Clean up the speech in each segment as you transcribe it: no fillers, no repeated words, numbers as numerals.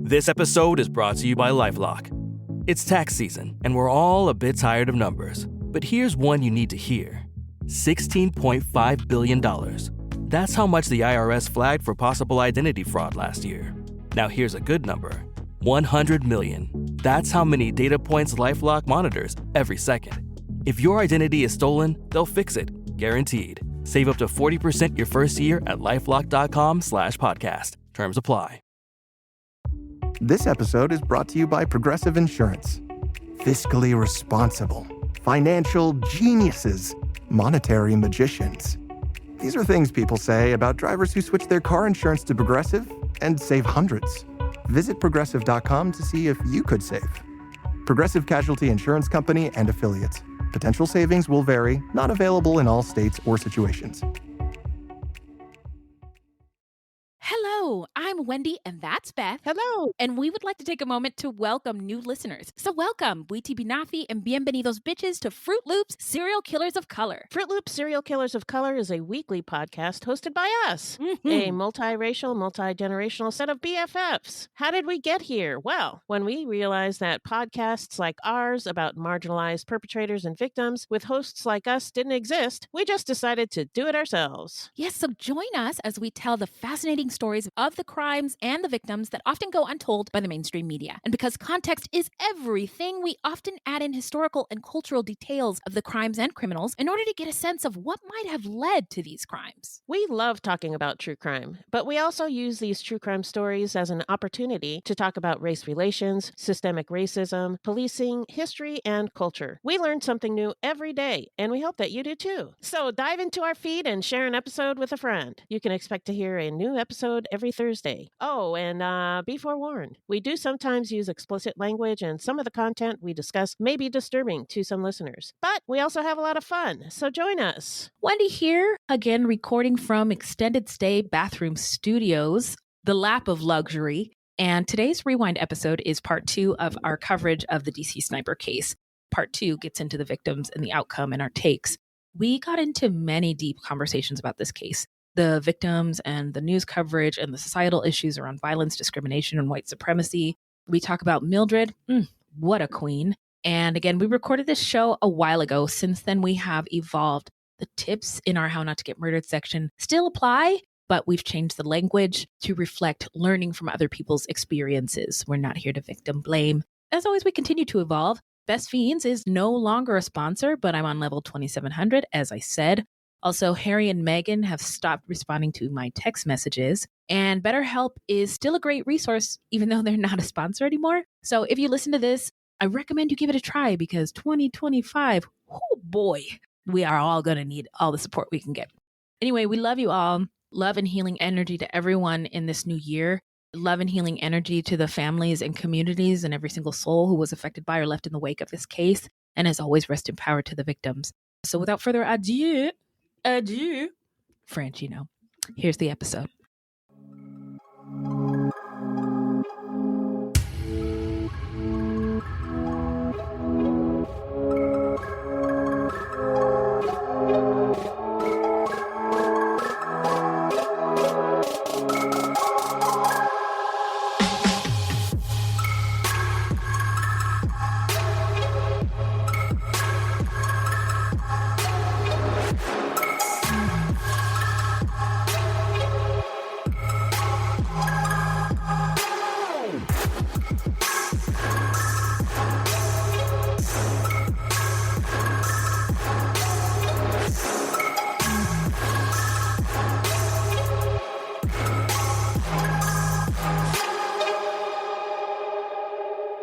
This episode is brought to you by LifeLock. It's tax season, and we're all a bit tired of numbers. But here's one you need to hear. $16.5 billion. That's how much the IRS flagged for possible identity fraud last year. Now here's a good number. 100 million. That's how many data points LifeLock monitors every second. If your identity is stolen, they'll fix it, guaranteed. Save up to 40% your first year at LifeLock.com/podcast. Terms apply. This episode is brought to you by Progressive Insurance. Fiscally responsible, financial geniuses, monetary magicians. These are things people say about drivers who switch their car insurance to Progressive and save hundreds. Visit Progressive.com to see if you could save. Progressive Casualty Insurance Company and Affiliates. Potential savings will vary, not available in all states or situations. Hello, I'm Wendy, and that's Beth. Hello. And we would like to take a moment to welcome new listeners. So welcome, Buiti Binafi and Bienvenidos Bitches to Fruitloops, Serial Killers of Color. Fruitloops Serial Killers of Color is a weekly podcast hosted by us, a multiracial, multi-generational set of BFFs. How did we get here? Well, when we realized that podcasts like ours about marginalized perpetrators and victims with hosts like us didn't exist, we just decided to do it ourselves. Yes, so join us as we tell the fascinating stories of the crimes and the victims that often go untold by the mainstream media. And because context is everything, we often add in historical and cultural details of the crimes and criminals in order to get a sense of what might have led to these crimes. We love talking about true crime, but we also use these true crime stories as an opportunity to talk about race relations, systemic racism, policing, history, and culture. We learn something new every day, and we hope that you do too. So dive into our feed and share an episode with a friend. You can expect to hear a new episode every Thursday. Oh, and be forewarned, we do sometimes use explicit language, and some of the content we discuss may be disturbing to some listeners. But we also have a lot of fun, so join us. Wendy here, again recording from Extended Stay Bathroom Studios, the lap of luxury. And today's Rewind episode is part 2 of our coverage of the DC Sniper case. Part 2 gets into the victims and the outcome and our takes. We got into many deep conversations about this case. The victims and the news coverage and the societal issues around violence, discrimination, and white supremacy. We talk about Mildred. What a queen. And again, we recorded this show a while ago. Since then, we have evolved. The tips in our How Not to Get Murdered section still apply, but we've changed the language to reflect learning from other people's experiences. We're not here to victim blame. As always, we continue to evolve. Best Fiends is no longer a sponsor, but I'm on level 2700, as I said. Also, Harry and Meghan have stopped responding to my text messages, and BetterHelp is still a great resource, even though they're not a sponsor anymore. So if you listen to this, I recommend you give it a try because 2025, oh boy, we are all going to need all the support we can get. Anyway, we love you all. Love and healing energy to everyone in this new year. Love and healing energy to the families and communities and every single soul who was affected by or left in the wake of this case. And as always, rest in power to the victims. So without further ado, French, here's the episode.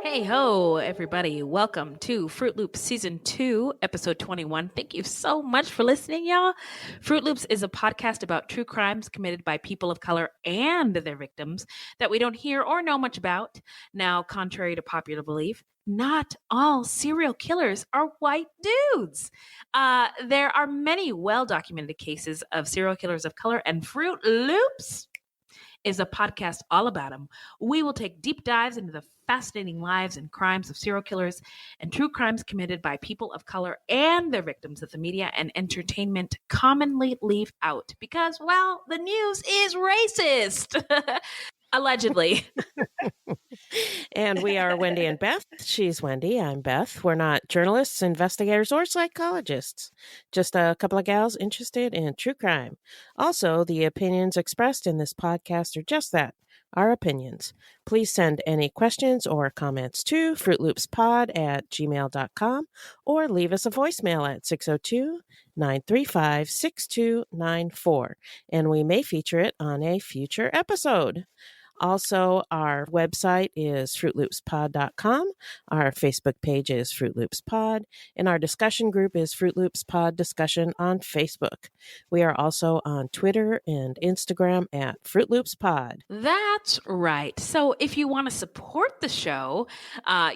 Hey ho, everybody. Welcome to Fruit Loops Season 2, Episode 21. Thank you so much for listening, y'all. Fruit Loops is a podcast about true crimes committed by people of color and their victims that we don't hear or know much about. Now, contrary to popular belief, not all serial killers are white dudes. There are many well-documented cases of serial killers of color, and Fruit Loops is a podcast all about them. We will take deep dives into the fascinating lives and crimes of serial killers and true crimes committed by people of color and their victims that the media and entertainment commonly leave out because, well, the news is racist. Allegedly. And we are Wendy and Beth. She's Wendy. I'm Beth. We're not journalists, investigators, or psychologists. Just a couple of gals interested in true crime. Also, the opinions expressed in this podcast are just that, our opinions. Please send any questions or comments to fruitloopspod@gmail.com or leave us a voicemail at 602-935-6294, and we may feature it on a future episode. Also, our website is fruitloopspod.com. Our Facebook page is Fruit Loops Pod, and our discussion group is Fruit Loops Pod Discussion on Facebook. We are also on Twitter and Instagram at Fruit Loops Pod. That's right. So if you want to support the show,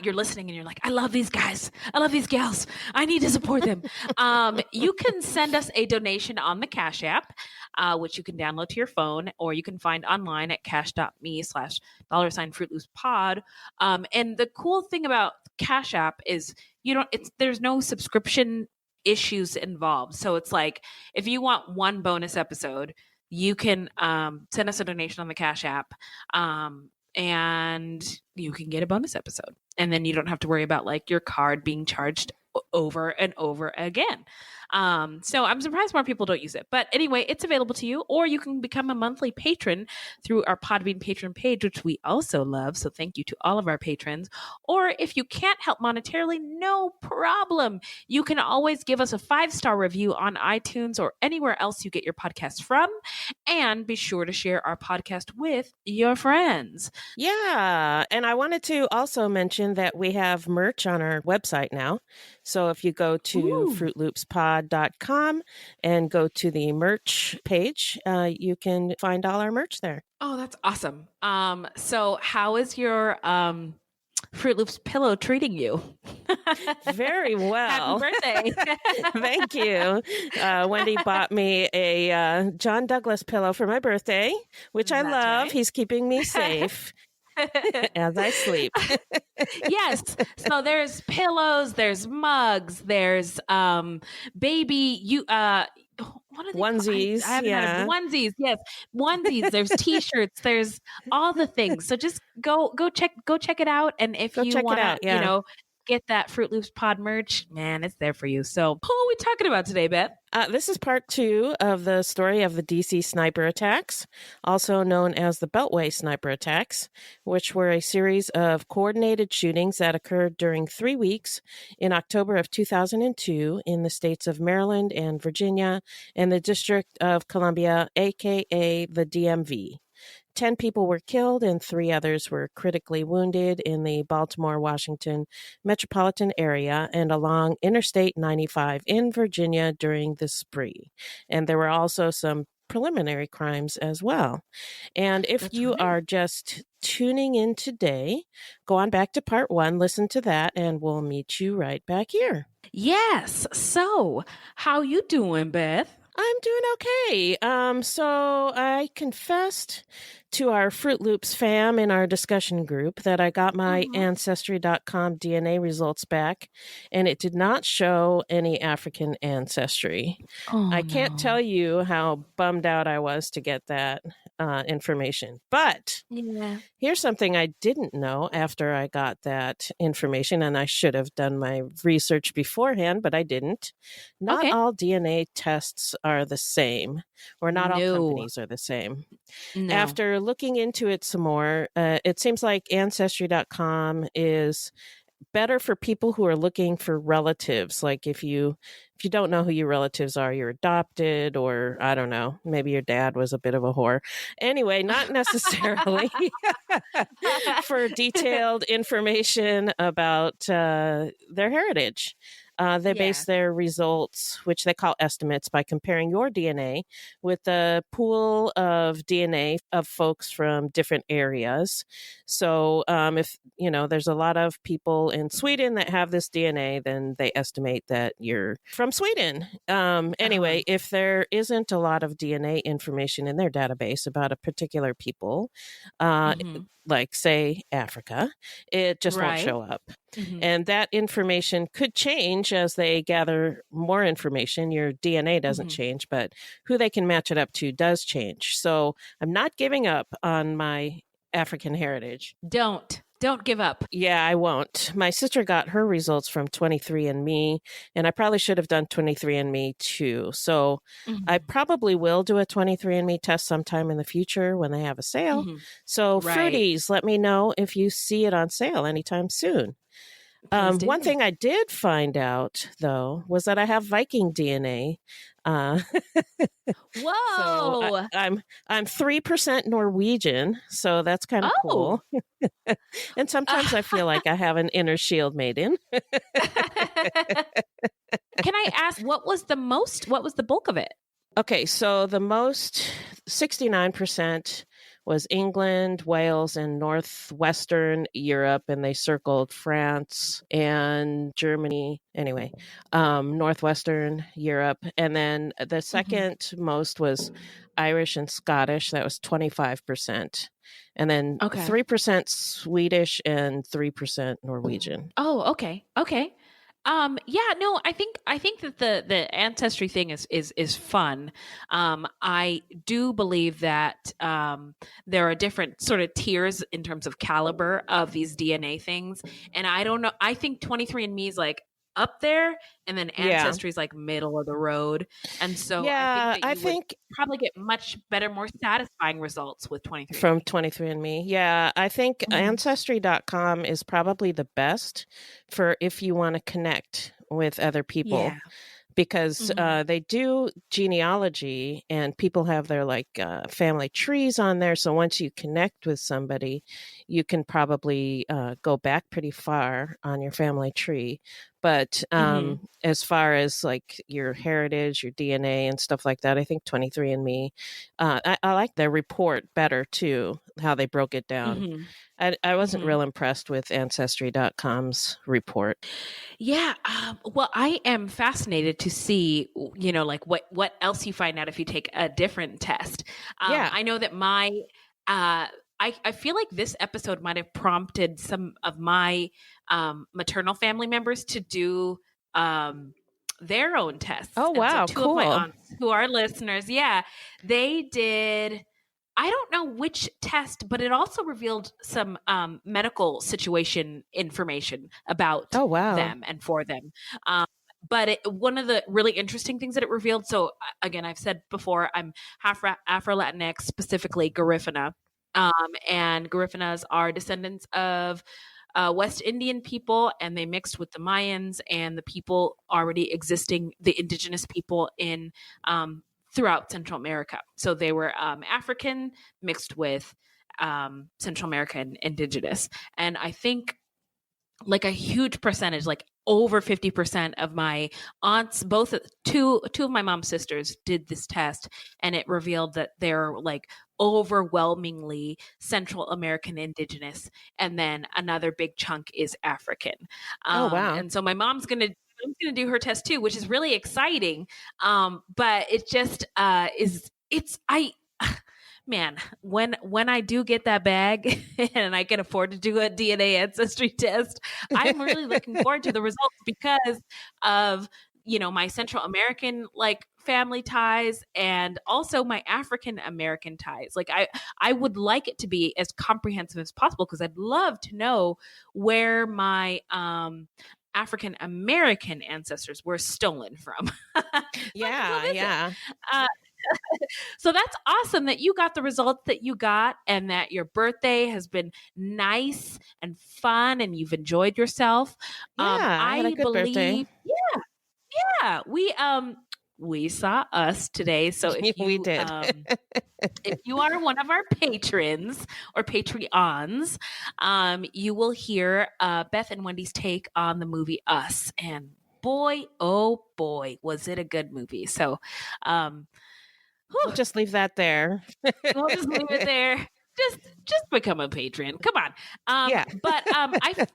you're listening and you're like, I love these guys. I love these gals. I need to support them. You can send us a donation on the Cash App, which you can download to your phone, or you can find online at cash.me/$Fruit Loops Pod. And the cool thing about Cash App is there's no subscription issues involved. So it's like, if you want one bonus episode, you can send us a donation on the Cash App, and you can get a bonus episode. And then you don't have to worry about like your card being charged over and over again. So I'm surprised more people don't use it. But anyway, it's available to you, or you can become a monthly patron through our Podbean patron page, which we also love. So thank you to all of our patrons. Or if you can't help monetarily, no problem. You can always give us a 5-star review on iTunes or anywhere else you get your podcast from. And be sure to share our podcast with your friends. Yeah. And I wanted to also mention that we have merch on our website now. So if you go to fruitloopspod.com and go to the merch page, you can find all our merch there. Oh, that's awesome. So how is your Fruit Loops pillow treating you? Very well. Happy birthday. Thank you. Wendy bought me a John Douglas pillow for my birthday, which I That's love. right. He's keeping me safe as I sleep. Yes. So there's pillows, there's mugs, there's baby what are they Onesies, called? I haven't yeah. had onesies. Yes, onesies. There's t-shirts. There's all the things. So just go check it out. And if Go you check it want out, to, yeah. get that Fruit Loops Pod merch, man, it's there for you. So who are we talking about today, Beth? This is part 2 of the story of the DC sniper attacks, also known as the Beltway sniper attacks, which were a series of coordinated shootings that occurred during 3 weeks in October of 2002 in the states of Maryland and Virginia and the District of Columbia, aka the DMV. 10 people were killed and 3 others were critically wounded in the Baltimore-Washington metropolitan area and along Interstate 95 in Virginia during the spree. And there were also some preliminary crimes as well. And if That's you right. are just tuning in today, go on back to part 1, listen to that, and we'll meet you right back here. Yes. So how you doing, Beth? I'm doing okay. So I confessed to our Fruit Loops fam in our discussion group that I got my Ancestry.com DNA results back, and it did not show any African ancestry. I can't tell you how bummed out I was to get that information. But here's something I didn't know after I got that information, and I should have done my research beforehand, but I didn't. Not all DNA tests are the same, or not all companies are the same. No. After looking into it some more, it seems like Ancestry.com is better for people who are looking for relatives. Like if you don't know who your relatives are, you're adopted, or I don't know, maybe your dad was a bit of a whore. Anyway, not necessarily for detailed information about their heritage. They base their results, which they call estimates, by comparing your DNA with a pool of DNA of folks from different areas. So if, there's a lot of people in Sweden that have this DNA, then they estimate that you're from Sweden. Anyway, if there isn't a lot of DNA information in their database about a particular people, like say Africa, it just won't show up. And that information could change as they gather more information. Your DNA doesn't change, but who they can match it up to does change. So I'm not giving up on my African heritage. Don't. Don't give up. Yeah, I won't. My sister got her results from 23andMe, and I probably should have done 23andMe too. So I probably will do a 23andMe test sometime in the future when they have a sale. So Right. Fruities, let me know if you see it on sale anytime soon. One thing I did find out, though, was that I have Viking DNA. Whoa! So I'm 3% Norwegian, so that's kind of cool. And sometimes I feel like I have an inner shield maiden. Can I ask, what was the bulk of it? Okay, so the most 69% was England, Wales, and northwestern Europe, and they circled France and Germany. Anyway, northwestern Europe, and then the second most was Irish and Scottish. That was 25%, and then 3% Swedish and 3% Norwegian. Oh, okay. Yeah, no, I think that the ancestry thing is fun. I do believe that there are different sort of tiers in terms of caliber of these DNA things, and I don't know. I think 23andMe is like up there, and then Ancestry is like middle of the road, and so I think would probably get much better, more satisfying results with 23andMe. From 23andMe. Yeah, I think Ancestry.com is probably the best for if you want to connect with other people. Because they do genealogy and people have their family trees on there. So once you connect with somebody, you can probably go back pretty far on your family tree. But as far as like your heritage, your DNA and stuff like that, I think 23andMe, I like their report better too, how they broke it down. I wasn't real impressed with Ancestry.com's report. Yeah. Well, I am fascinated to see, like what else you find out if you take a different test. I know that I feel like this episode might have prompted some of my maternal family members to do their own tests. Oh, wow. So two of my aunts who are listeners, they did. I don't know which test, but it also revealed some medical situation information about them and for them. But one of the really interesting things that it revealed, so again, I've said before, I'm half Afro-Latinx, specifically Garifuna. And Garifunas are descendants of West Indian people, and they mixed with the Mayans and the people already existing, the indigenous people in throughout Central America. So they were African mixed with Central American indigenous. And I think like a huge percentage, like over 50% of my aunts, two of my mom's sisters did this test, and it revealed that they're like overwhelmingly Central American indigenous. And then another big chunk is African. Wow. And so my mom's going to do her test too, which is really exciting. But it just man, when I do get that bag and I can afford to do a DNA ancestry test, I'm really looking forward to the results because of, my Central American family ties and also my African American ties. Like I would like it to be as comprehensive as possible because I'd love to know where my African American ancestors were stolen from. So that's awesome that you got the results that you got and that your birthday has been nice and fun and you've enjoyed yourself. I had a good birthday. Yeah. We saw Us today. So if you, we did. if you are one of our patrons or Patreons, you will hear Beth and Wendy's take on the movie Us. And boy, oh boy, was it a good movie. So, we'll just leave that there. We'll just leave it there. Just become a patron. Come on. But I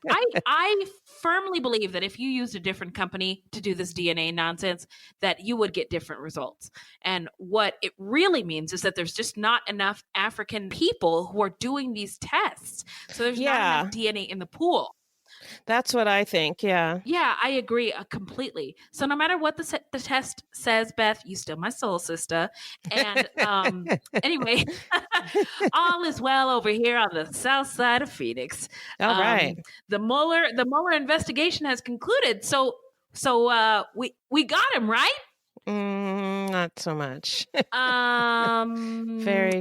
firmly believe that if you used a different company to do this DNA nonsense, that you would get different results. And what it really means is that there's just not enough African people who are doing these tests. So there's not enough DNA in the pool. That's what I think. Yeah. Yeah, I agree completely. So no matter what the test says, Beth, you still my soul sister. And anyway, All is well over here on the south side of Phoenix. All right. The Mueller investigation has concluded. So we got him, right? Not so much. Very,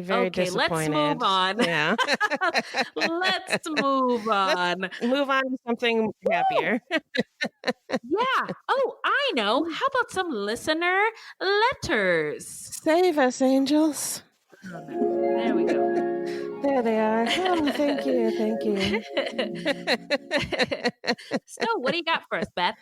very okay, disappointed. Let's move on. Yeah. Let's move on. Move on to something happier. Yeah. Oh, I know. How about some listener letters? Save us, angels. There we go. There they are. Oh, thank you. Thank you. So, what do you got for us, Beth?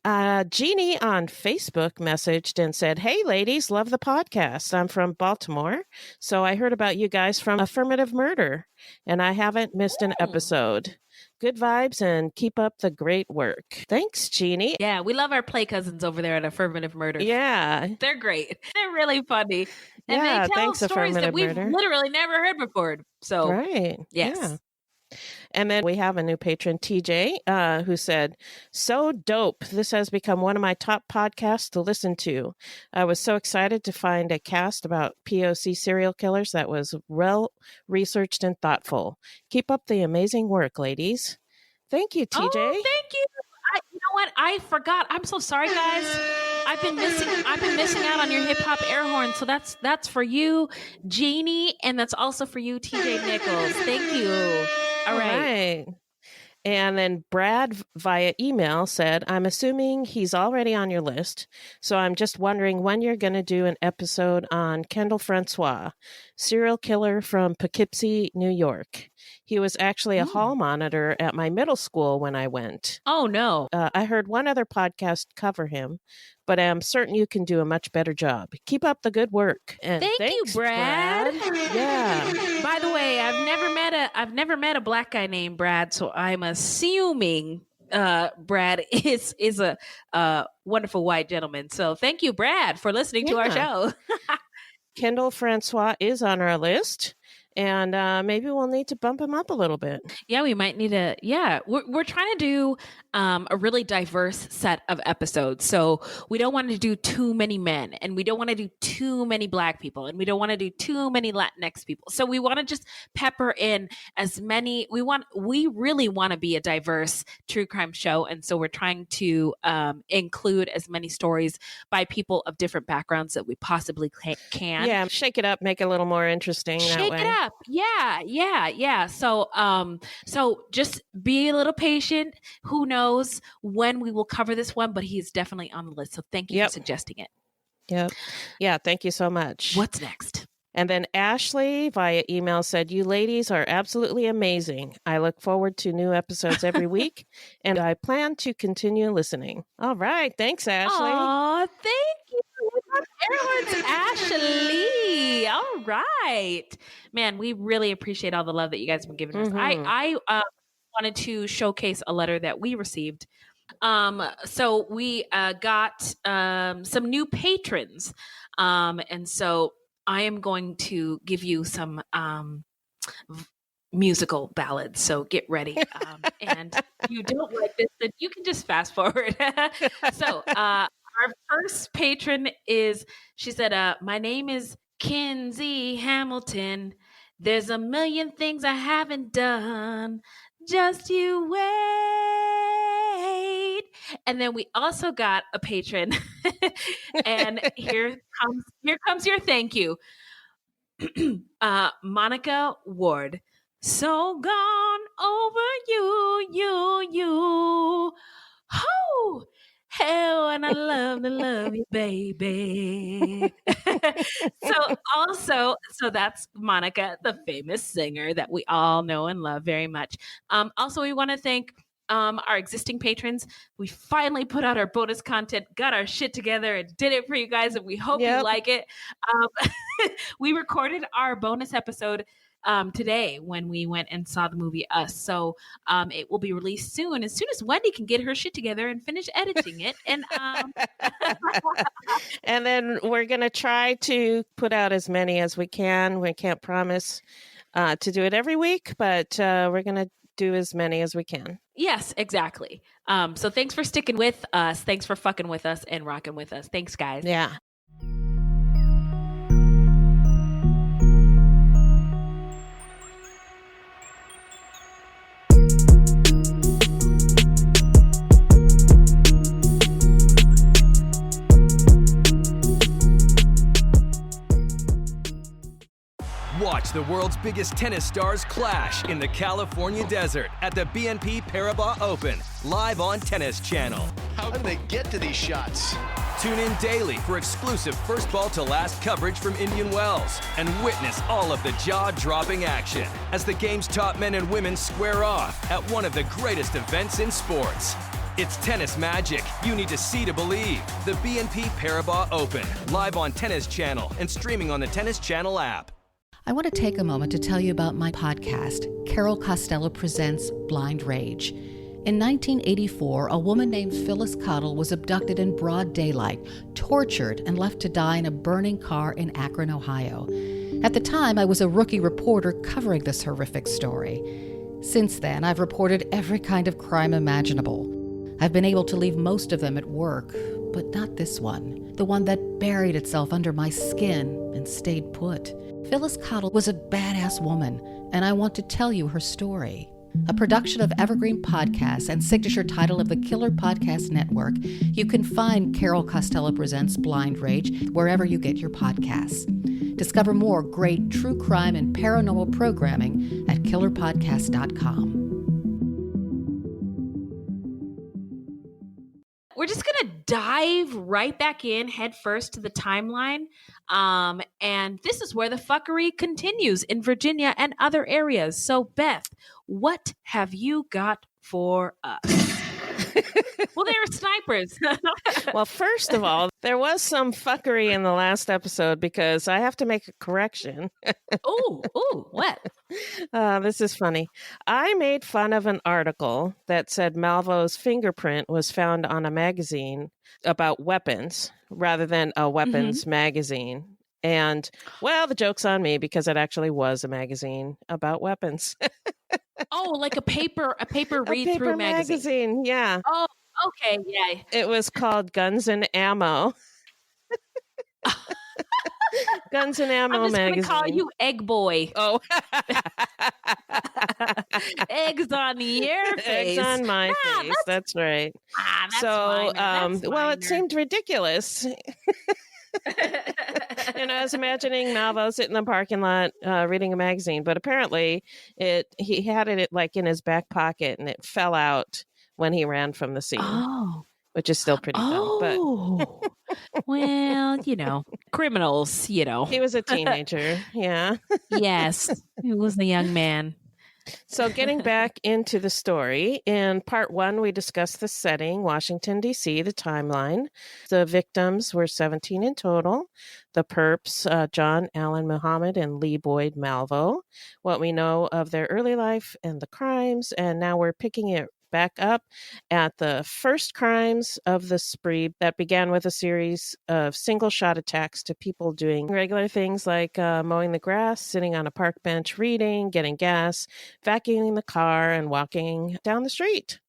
Jeannie on Facebook messaged and said, "Hey, ladies, love the podcast. I'm from Baltimore, so I heard about you guys from Affirmative Murder, and I haven't missed an episode. Good vibes and keep up the great work." Thanks, Jeannie. Yeah, we love our play cousins over there at Affirmative Murder. Yeah. They're great. They're really funny. And Yeah, they tell thanks, stories that Affirmative we've Murder. literally never heard before. So, Right. yes. Yeah. And then we have a new patron, TJ, who said, "So dope. This has become one of my top podcasts to listen to. I was so excited to find a cast about POC serial killers that was well researched and thoughtful. Keep up the amazing work, ladies." Thank you, TJ. Oh, thank you. You know what? I forgot. I'm so sorry, guys. I've been missing out on your hip hop air horn. So that's for you, Jeannie, and that's also for you, TJ Nichols. Thank you. All right. And then Brad via email said, "I'm assuming he's already on your list, so I'm just wondering when you're going to do an episode on Kendall Francois, serial killer from Poughkeepsie, New York. He was actually a hall monitor at my middle school when I went. Oh, no. I heard one other podcast cover him, but I'm certain you can do a much better job. Keep up the good work." And Thank thanks, you, Brad. Yeah. By the way, I've never met a black guy named Brad, so I'm assuming Brad is a wonderful white gentleman. So thank you, Brad, for listening to our show. Kendall Francois is on our list, and maybe we'll need to bump him up a little bit. Yeah, we might need to. Yeah, we're trying to do a really diverse set of episodes. So we don't want to do too many men, and we don't want to do too many black people, and we don't want to do too many Latinx people. So we want to just pepper in as many. We really want to be a diverse true crime show, and so we're trying to include as many stories by people of different backgrounds that we possibly can. Yeah, shake it up, make it a little more interesting. Shake it up. Yeah. So just be a little patient. Who knows when we will cover this one, but he's definitely on the list. So thank you for suggesting it. Yep. Yeah, thank you so much. What's next? And then Ashley via email said, "You ladies are absolutely amazing. I look forward to new episodes every week, and I plan to continue listening." All right. Thanks, Ashley. Oh, thank you. Everyone's Ashley. All right. Man, we really appreciate all the love that you guys have been giving us. I wanted to showcase a letter that we received. So we got some new patrons. And so I am going to give you some musical ballads. So get ready. And if you don't like this, then you can just fast forward. So our first patron she said, "My name is Kinsey Hamilton. There's a million things I haven't done. Just you wait." And then we also got a patron. And here comes your thank you. Monica Ward. "So gone over you. Oh, hell, and I love to love you, baby." So that's Monica, the famous singer that we all know and love very much. Also, we want to thank our existing patrons. We finally put out our bonus content, got our shit together, and did it for you guys, and we hope you like it. We recorded our bonus episode today when we went and saw the movie Us. So it will be released soon as Wendy can get her shit together and finish editing it. And and then we're going to try to put out as many as we can. We can't promise to do it every week, but we're going to do as many as we can. Yes, exactly. So thanks for sticking with us. Thanks for fucking with us and rocking with us. Thanks, guys. Yeah. Watch the world's biggest tennis stars clash in the California desert at the BNP Paribas Open, live on Tennis Channel. How do they get to these shots? Tune in daily for exclusive first ball to last coverage from Indian Wells and witness all of the jaw-dropping action as the game's top men and women square off at one of the greatest events in sports. It's tennis magic you need to see to believe. The BNP Paribas Open, live on Tennis Channel and streaming on the Tennis Channel app. I want to take a moment to tell you about my podcast, Carol Costello Presents Blind Rage. In 1984, a woman named Phyllis Cottle was abducted in broad daylight, tortured, and left to die in a burning car in Akron, Ohio. At the time, I was a rookie reporter covering this horrific story. Since then, I've reported every kind of crime imaginable. I've been able to leave most of them at work, but not this one, the one that buried itself under my skin and stayed put. Phyllis Cottle was a badass woman, and I want to tell you her story. A production of Evergreen Podcasts and signature title of the Killer Podcast Network, you can find Carol Costello Presents Blind Rage wherever you get your podcasts. Discover more great true crime and paranormal programming at killerpodcast.com. We're just going to dive right back in head first to the timeline. And this is where the fuckery continues in Virginia and other areas. So, Beth, what have you got for us? Well, they were snipers. Well, first of all, there was some fuckery in the last episode because I have to make a correction. What? This is funny. I made fun of an article that said Malvo's fingerprint was found on a magazine about weapons rather than a weapons magazine. And, well, the joke's on me because it actually was a magazine about weapons. Oh, like a paper read-through magazine. Yeah. Oh, okay, yeah. It was called Guns and Ammo. Guns and Ammo magazine. I'm just going to call you Egg Boy. Oh. Eggs on your face. Eggs on my face. That's right. That's so, that's well, it seemed ridiculous. And I was imagining Malvo sitting in the parking lot reading a magazine, but apparently he had it like in his back pocket and it fell out when he ran from the scene. Oh. Which is still pretty dumb. But well, criminals, He was a teenager. Yeah. Yes. He was a young man. So getting back into the story, in part 1, we discussed the setting, Washington, D.C., the timeline. The victims were 17 in total. The perps, John Allen Muhammad and Lee Boyd Malvo. What we know of their early life and the crimes. And now we're picking it back up at the first crimes of the spree that began with a series of single shot attacks to people doing regular things like mowing the grass, sitting on a park bench, reading, getting gas, vacuuming the car, and walking down the street.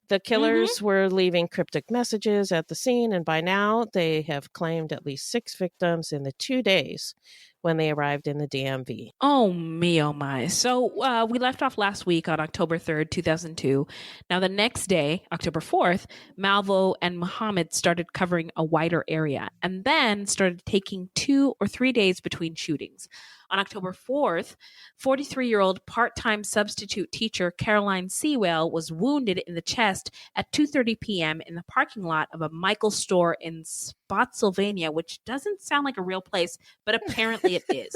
The killers were leaving cryptic messages at the scene, and by now they have claimed at least 6 victims in the 2 days when they arrived in the DMV. Oh, me, oh my. So we left off last week on October 3rd, 2002. Now, the next day, October 4th, Malvo and Muhammad started covering a wider area and then started taking 2 or 3 days between shootings. On October 4th, 43-year-old part-time substitute teacher Caroline Sewell was wounded in the chest at 2:30 p.m. in the parking lot of a Michael's store in Spotsylvania, which doesn't sound like a real place, but apparently it is.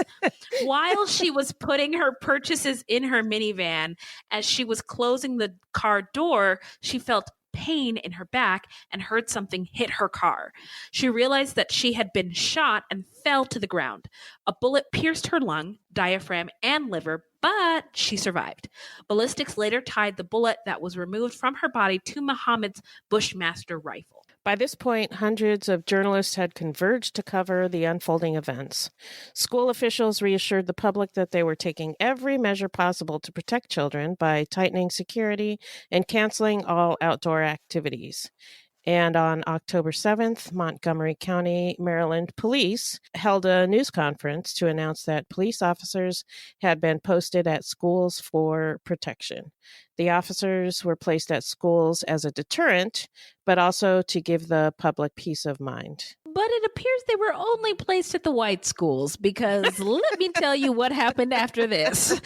While she was putting her purchases in her minivan, as she was closing the car door, she felt pain in her back and heard something hit her car. She realized that she had been shot and fell to the ground. A bullet pierced her lung, diaphragm, and liver, but she survived. Ballistics later tied the bullet that was removed from her body to Muhammad's Bushmaster rifle. By this point, hundreds of journalists had converged to cover the unfolding events. School officials reassured the public that they were taking every measure possible to protect children by tightening security and canceling all outdoor activities. And on October 7th, Montgomery County, Maryland police held a news conference to announce that police officers had been posted at schools for protection. The officers were placed at schools as a deterrent, but also to give the public peace of mind. But it appears they were only placed at the white schools because let me tell you what happened after this.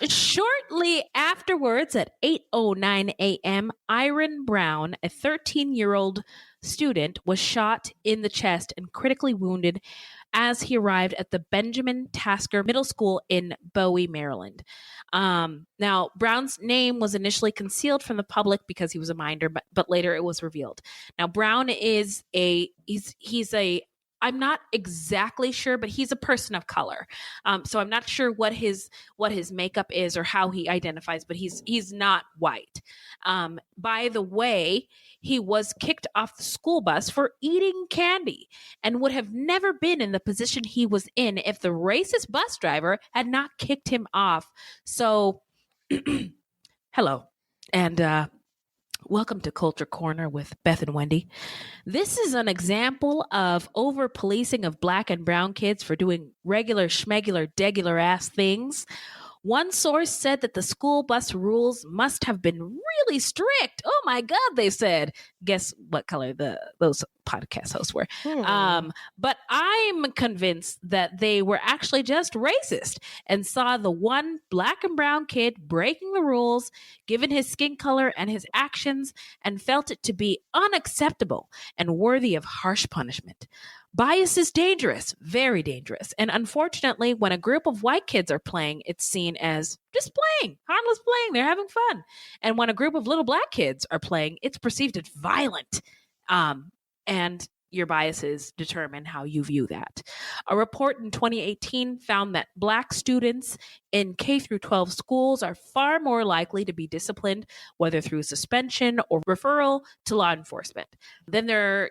Shortly afterwards, at 8:09 a.m., Iron Brown, a 13-year-old student, was shot in the chest and critically wounded as he arrived at the Benjamin Tasker Middle School in Bowie, Maryland. Now, Brown's name was initially concealed from the public because he was a minor, but later it was revealed. Now, Brown is he's a I'm not exactly sure, but he's a person of color. So I'm not sure what his makeup is or how he identifies, but he's not white. By the way, he was kicked off the school bus for eating candy and would have never been in the position he was in if the racist bus driver had not kicked him off. So, hello, and welcome to Culture Corner with Beth and Wendy. This is an example of over-policing of black and brown kids for doing regular, schmegular, degular ass things. One source said that the school bus rules must have been really strict. Oh my God, they said. Guess what color those podcast hosts were. But I'm convinced that they were actually just racist and saw the one black and brown kid breaking the rules, given his skin color and his actions, and felt it to be unacceptable and worthy of harsh punishment. Bias is dangerous, very dangerous. And unfortunately, when a group of white kids are playing, it's seen as just playing, harmless playing. They're having fun. And when a group of little black kids are playing, it's perceived as violent. And your biases determine how you view that. A report in 2018 found that black students in K through 12 schools are far more likely to be disciplined, whether through suspension or referral to law enforcement, than their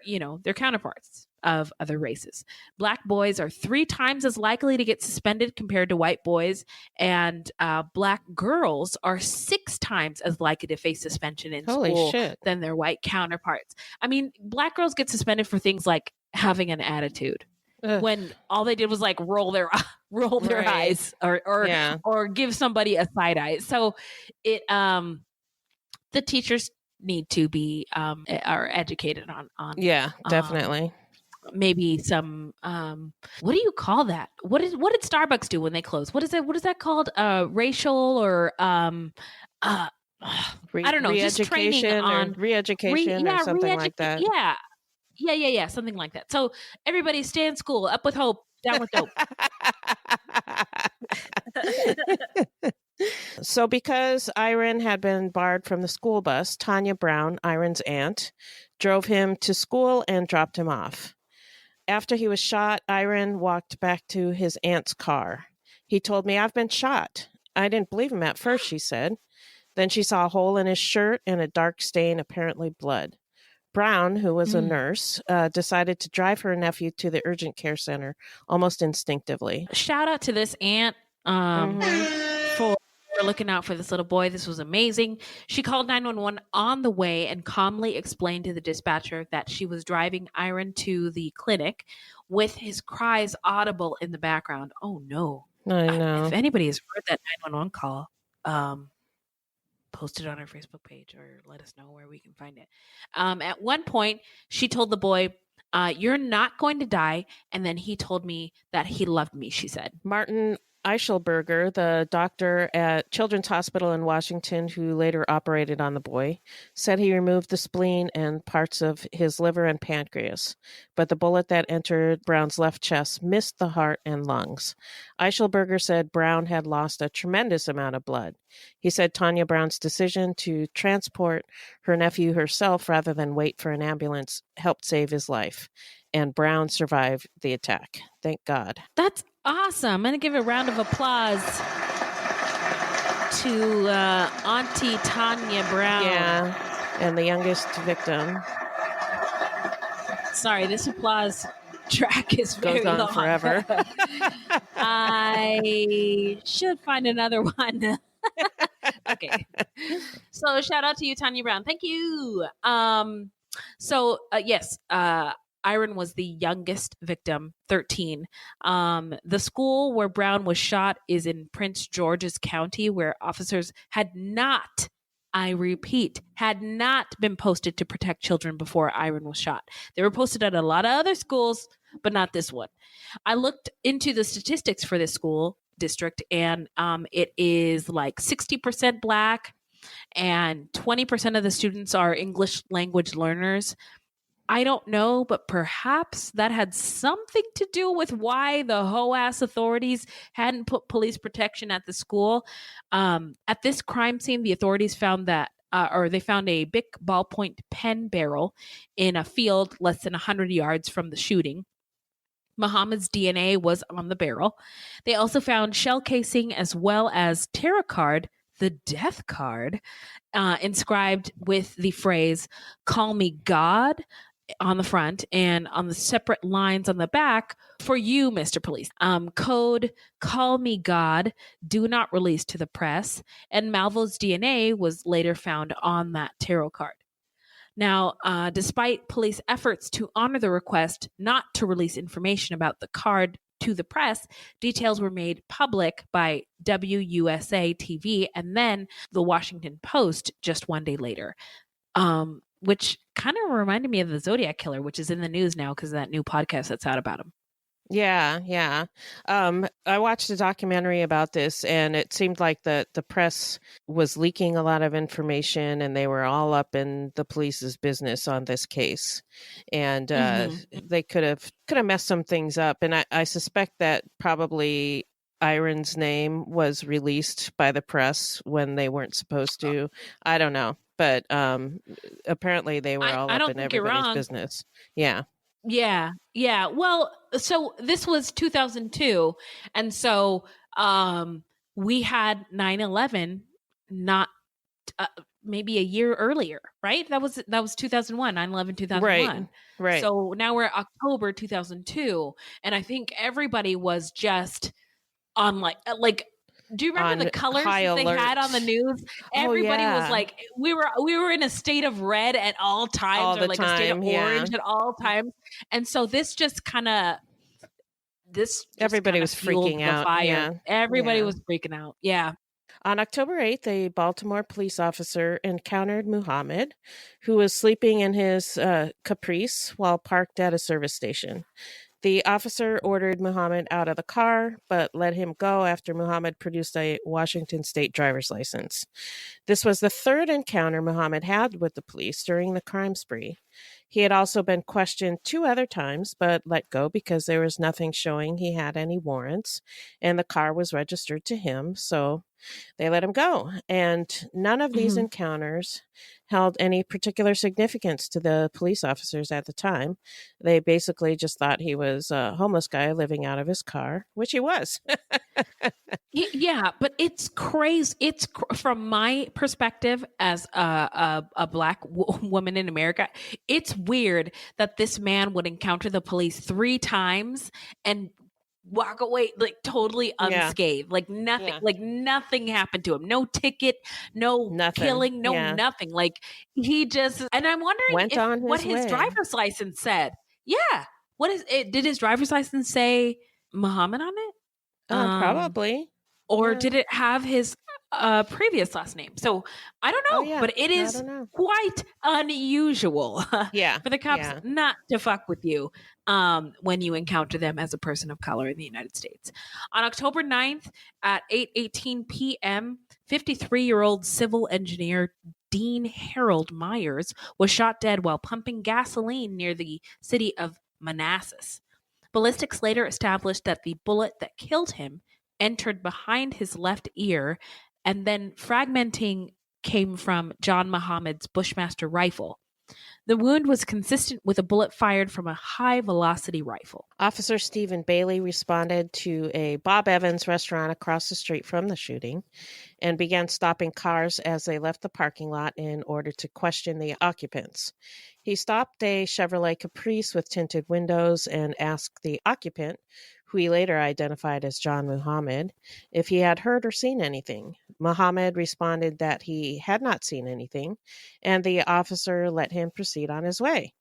counterparts of other races. Black boys are 3 times as likely to get suspended compared to white boys, and black girls are 6 times as likely to face suspension in school than their white counterparts. I mean, black girls get suspended for things like having an attitude. When all they did was like roll their eyes or give somebody a side eye. So the teachers need to be are educated on definitely. Maybe some what do you call that? What did Starbucks do when they close? What is that called? Racial or I don't know, just training on re-education or something like that. Yeah, something like that. So everybody stay in school, up with hope, down with dope. So because Iron had been barred from the school bus, Tanya Brown, Iron's aunt, drove him to school and dropped him off. After he was shot, Iron walked back to his aunt's car. He told me, "I've been shot." I didn't believe him at first, she said. Then she saw a hole in his shirt and a dark stain, apparently blood. Brown, who was a nurse, decided to drive her nephew to the urgent care center almost instinctively. Shout out to this aunt for looking out for this little boy. This was amazing. She called 911 on the way and calmly explained to the dispatcher that she was driving Iron to the clinic with his cries audible in the background. Oh no. I know. If anybody has heard that 911 call, post it on our Facebook page or let us know where we can find it. At one point, she told the boy, "You're not going to die." And then he told me that he loved me, she said. Martin Eichelberger, the doctor at Children's Hospital in Washington who later operated on the boy, said he removed the spleen and parts of his liver and pancreas, but the bullet that entered Brown's left chest missed the heart and lungs. Eichelberger said Brown had lost a tremendous amount of blood. He said Tanya Brown's decision to transport her nephew herself rather than wait for an ambulance helped save his life, and Brown survived the attack. Thank God. That's awesome. I'm going to give a round of applause to Auntie Tanya Brown. Yeah, and the youngest victim. Sorry, this applause track is very goes on long. Forever. I should find another one. Okay. So shout out to you, Tanya Brown. Thank you. Yes, Iron was the youngest victim, 13. The school where Brown was shot is in Prince George's County, where officers had not I repeat, had not been posted to protect children before Iron was shot. They were posted at a lot of other schools, but not this one. I looked into the statistics for this school district, and it is like 60% Black, and 20% of the students are English language learners. I don't know, but perhaps that had something to do with why the hoe-ass authorities hadn't put police protection at the school. At this crime scene, the authorities found that, they found a Bic ballpoint pen barrel in a field less than 100 yards from the shooting. Muhammad's DNA was on the barrel. They also found shell casing as well as tarot card, the death card, inscribed with the phrase, "Call me God," on the front, and on the separate lines on the back, "For you, Mr. Police." Code, "Call me God, do not release to the press." And Malvo's DNA was later found on that tarot card. Now, despite police efforts to honor the request not to release information about the card to the press, details were made public by WUSA TV and then the Washington Post just one day later, which kind of reminded me of the Zodiac Killer, which is in the news now because of that new podcast that's out about him. Yeah. I watched a documentary about this, and it seemed like the press was leaking a lot of information, and they were all up in the police's business on this case, and they could have messed some things up. And I suspect that probably Iron's name was released by the press when they weren't supposed to. I don't know, but apparently they were all up in everybody's business. Yeah. Yeah. Well, so this was 2002. And so we had 9/11 not maybe a year earlier, right? That was 2001, 9/11, 2001. Right. So now we're October 2002. And I think everybody was just on like, do you remember the colors that they had on the news? Everybody was like, we were in a state of red at all times, or like a state of orange at all times. And so this just kind of, everybody was freaking out. Yeah. Everybody was freaking out. Yeah. On October 8th, a Baltimore police officer encountered Muhammad, who was sleeping in his Caprice while parked at a service station. The officer ordered Muhammad out of the car, but let him go after Muhammad produced a Washington state driver's license. This was the third encounter Muhammad had with the police during the crime spree. He had also been questioned 2 other times, but let go because there was nothing showing he had any warrants, and the car was registered to him, so they let him go. And none of these encounters held any particular significance to the police officers at the time. They basically just thought he was a homeless guy living out of his car, which he was. Yeah, but it's crazy. It's from my perspective as a Black woman in America, it's weird that this man would encounter the police 3 times and walk away like totally unscathed. Like nothing happened to him. No ticket, nothing. Killing, nothing. Like he just, and I'm wondering what his driver's license said. Yeah. What is it? Did his driver's license say Muhammad on it? Probably. Or did it have his previous last name? So I don't know, but it is quite unusual for the cops not to fuck with you when you encounter them as a person of color in the United States. On October 9th at 8:18 p.m., 53-year-old civil engineer Dean Harold Myers was shot dead while pumping gasoline near the city of Manassas. Ballistics later established that the bullet that killed him entered behind his left ear, and then fragmenting came from John Muhammad's Bushmaster rifle. The wound was consistent with a bullet fired from a high-velocity rifle. Officer Stephen Bailey responded to a Bob Evans restaurant across the street from the shooting and began stopping cars as they left the parking lot in order to question the occupants. He stopped a Chevrolet Caprice with tinted windows and asked the occupant, who he later identified as John Muhammad, if he had heard or seen anything. Muhammad responded that he had not seen anything, and the officer let him proceed on his way.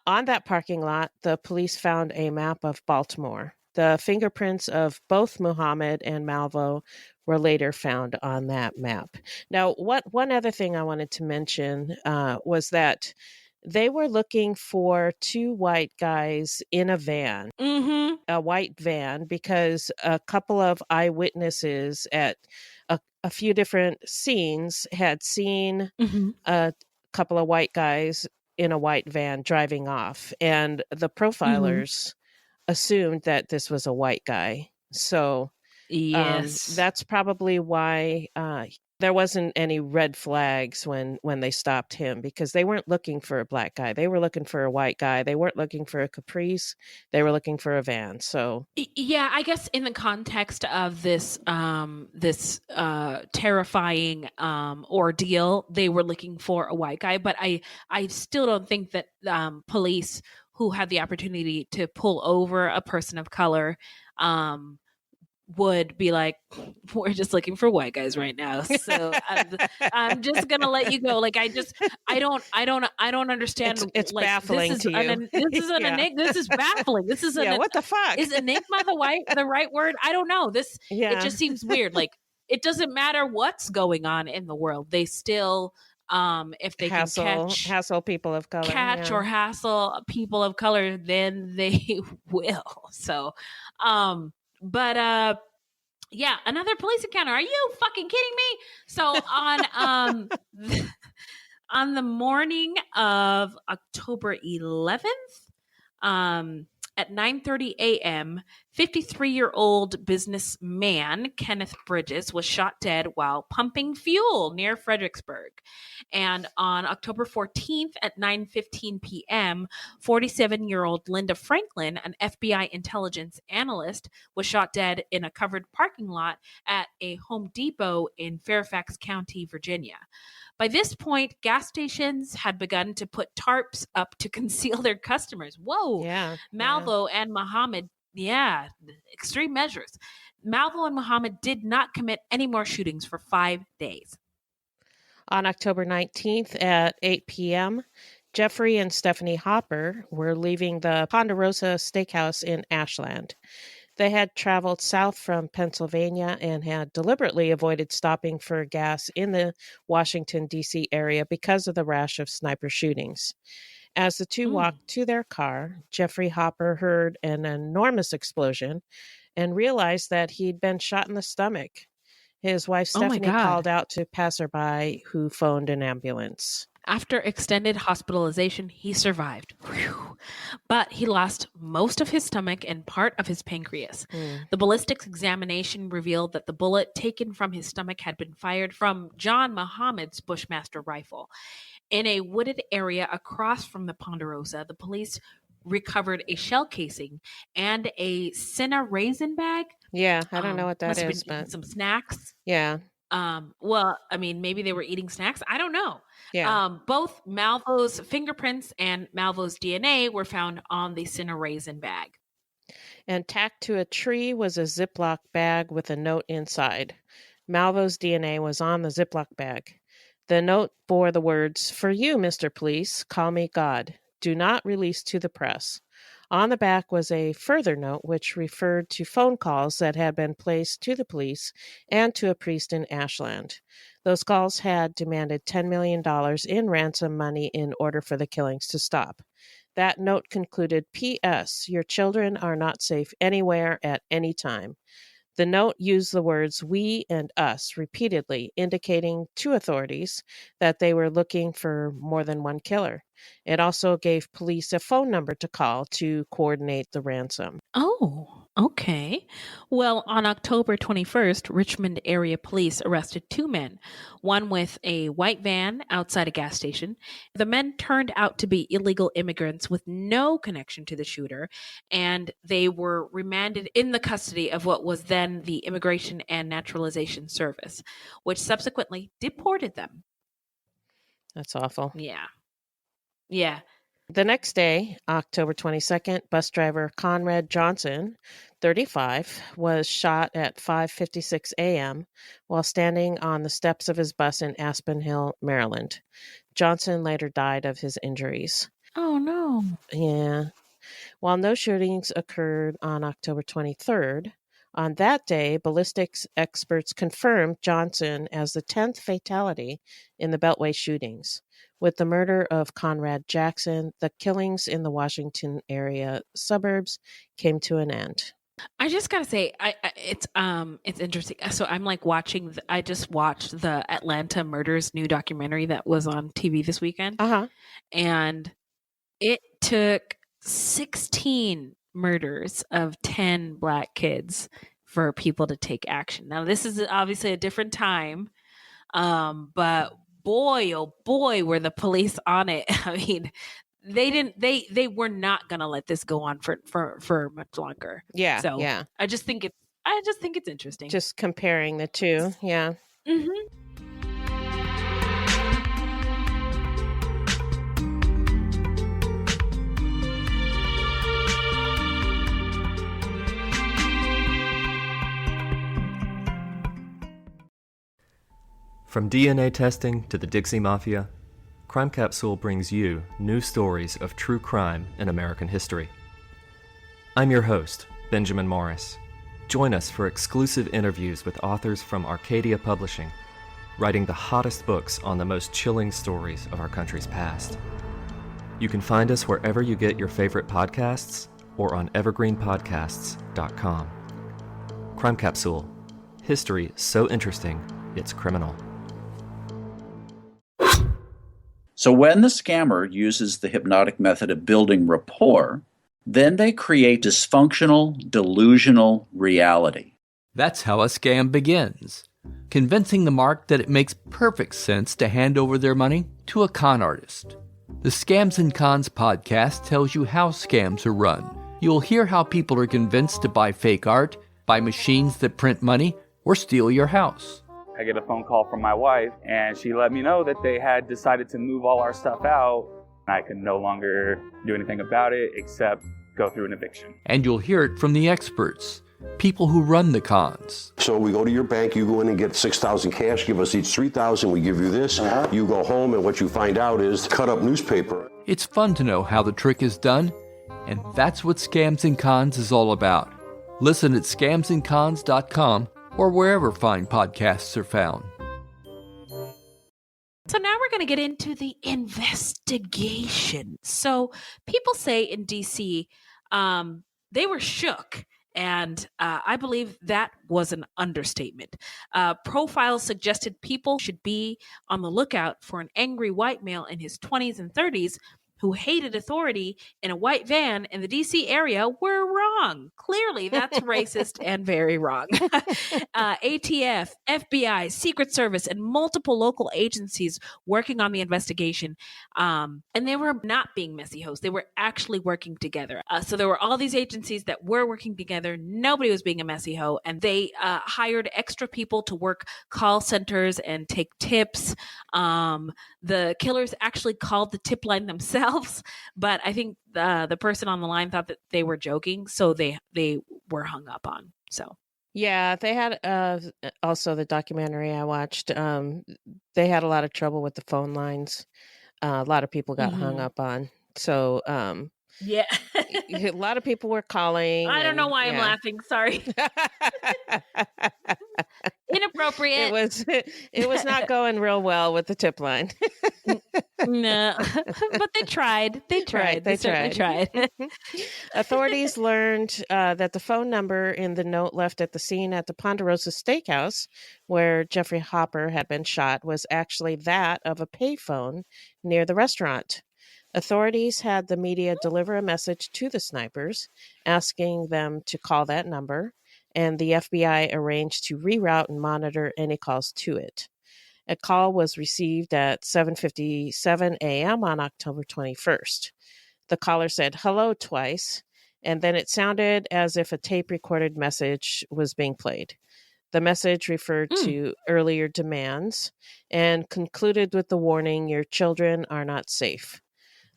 On that parking lot, the police found a map of Baltimore. The fingerprints of both Muhammad and Malvo were later found on that map. Now, one other thing I wanted to mention was that they were looking for two white guys in a van, a white van, because a couple of eyewitnesses at a few different scenes had seen a couple of white guys in a white van driving off. And the profilers assumed that this was a white guy. So Yes. that's probably why there wasn't any red flags when they stopped him, because they weren't looking for a black guy. They were looking for a white guy. They weren't looking for a Caprice. They were looking for a van. So yeah, I guess in the context of this terrifying ordeal, they were looking for a white guy. But I still don't think that police who had the opportunity to pull over a person of color would be like, we're just looking for white guys right now. So I'm just gonna let you go. Like I don't understand. It's like, baffling to you. This is an enigma. This is baffling. This is what the fuck? Is enigma the right word? I don't know. It just seems weird. Like it doesn't matter what's going on in the world. They still if they can hassle people of color, or hassle people of color, then they will. So but yeah, another police encounter. Are you fucking kidding me? So on on the morning of October 11th, at 9:30 a.m., 53-year-old businessman Kenneth Bridges was shot dead while pumping fuel near Fredericksburg. And on October 14th at 9:15 p.m., 47-year-old Linda Franklin, an FBI intelligence analyst, was shot dead in a covered parking lot at a Home Depot in Fairfax County, Virginia. By this point, gas stations had begun to put tarps up to conceal their customers. Whoa. Yeah. Malvo and Muhammad, extreme measures. Malvo and Muhammad did not commit any more shootings for 5 days. On October 19th at 8 p.m., Jeffrey and Stephanie Hopper were leaving the Ponderosa Steakhouse in Ashland. They had traveled south from Pennsylvania and had deliberately avoided stopping for gas in the Washington, D.C. area because of the rash of sniper shootings. As the two walked to their car, Jeffrey Hopper heard an enormous explosion and realized that he'd been shot in the stomach. His wife, Stephanie, called out to passerby who phoned an ambulance. After extended hospitalization, he survived. Whew. But he lost most of his stomach and part of his pancreas. The ballistics examination revealed that the bullet taken from his stomach had been fired from John Muhammad's Bushmaster rifle. In a wooded area across from the Ponderosa, the police recovered a shell casing and a Cinna raisin bag. Yeah, I don't know what that must is, have been but some snacks. Yeah. Well, I mean, maybe they were eating snacks. I don't know. Yeah. Both Malvo's fingerprints and Malvo's DNA were found on the Cinna raisin bag. And tacked to a tree was a Ziploc bag with a note inside. Malvo's DNA was on the Ziploc bag. The note bore the words, "For you, Mr. Police, call me God. Do not release to the press." On the back was a further note which referred to phone calls that had been placed to the police and to a priest in Ashland. Those calls had demanded $10 million in ransom money in order for the killings to stop. That note concluded, "P.S. Your children are not safe anywhere at any time." The note used the words "we" and "us" repeatedly, indicating to authorities that they were looking for more than one killer. It also gave police a phone number to call to coordinate the ransom. Oh, okay. Well, on October 21st, Richmond area police arrested two men, one with a white van outside a gas station. The men turned out to be illegal immigrants with no connection to the shooter, and they were remanded in the custody of what was then the Immigration and Naturalization Service, which subsequently deported them. That's awful. Yeah. Yeah. The next day, October 22nd, bus driver Conrad Johnson, 35, was shot at 5:56 a.m. while standing on the steps of his bus in Aspen Hill, Maryland. Johnson later died of his injuries. Oh, no. Yeah. While no shootings occurred on October 23rd, on that day, ballistics experts confirmed Johnson as the 10th fatality in the Beltway shootings. With the murder of Conrad Jackson, the killings in the Washington area suburbs came to an end. I just gotta say, it's interesting. So I'm like watching. I just watched the Atlanta Murders new documentary that was on TV this weekend, and it took 16 murders of 10 Black kids for people to take action. Now, this is obviously a different time, but boy, oh boy, were the police on it. I mean, they were not gonna let this go on for much longer. Yeah. So yeah. I just think it's interesting. Just comparing the two. Yeah. Mm-hmm. From DNA testing to the Dixie Mafia, Crime Capsule brings you new stories of true crime in American history. I'm your host, Benjamin Morris. Join us for exclusive interviews with authors from Arcadia Publishing, writing the hottest books on the most chilling stories of our country's past. You can find us wherever you get your favorite podcasts or on evergreenpodcasts.com. Crime Capsule. History so interesting, it's criminal. So when the scammer uses the hypnotic method of building rapport, then they create dysfunctional, delusional reality. That's how a scam begins, convincing the mark that it makes perfect sense to hand over their money to a con artist. The Scams and Cons podcast tells you how scams are run. You'll hear how people are convinced to buy fake art, buy machines that print money, or steal your house. I get a phone call from my wife, and she let me know that they had decided to move all our stuff out. I could no longer do anything about it except go through an eviction. And you'll hear it from the experts, people who run the cons. So we go to your bank, you go in and get $6,000 cash, give us each $3,000, we give you this. You go home, and what you find out is cut up newspaper. It's fun to know how the trick is done, and that's what Scams and Cons is all about. Listen at scamsandcons.com or wherever fine podcasts are found. So now we're going to get into the investigation. So people say in DC, they were shook. And I believe that was an understatement. Profiles suggested people should be on the lookout for an angry white male in his 20s and 30s who hated authority in a white van in the DC area were wrong. Clearly, that's racist and very wrong. ATF, FBI, Secret Service, and multiple local agencies working on the investigation. And they were not being messy hosts. They were actually working together. So there were all these agencies that were working together. Nobody was being a messy hoe. And they hired extra people to work call centers and take tips. The killers actually called the tip line themselves, but I think the person on the line thought that they were joking, so they were hung up on. So yeah, they had also the documentary I watched. They had a lot of trouble with the phone lines. A lot of people got hung up on. So yeah, a lot of people were calling. I don't know why I'm laughing. Sorry. Inappropriate. It was not going real well with the tip line. No, but they tried. They tried. They tried. Authorities learned that the phone number in the note left at the scene at the Ponderosa Steakhouse, where Jeffrey Hopper had been shot, was actually that of a payphone near the restaurant. Authorities had the media deliver a message to the snipers, asking them to call that number, and the FBI arranged to reroute and monitor any calls to it. A call was received at 7:57 a.m. on October 21st. The caller said hello twice, and then it sounded as if a tape-recorded message was being played. The message referred to earlier demands and concluded with the warning, "Your children are not safe."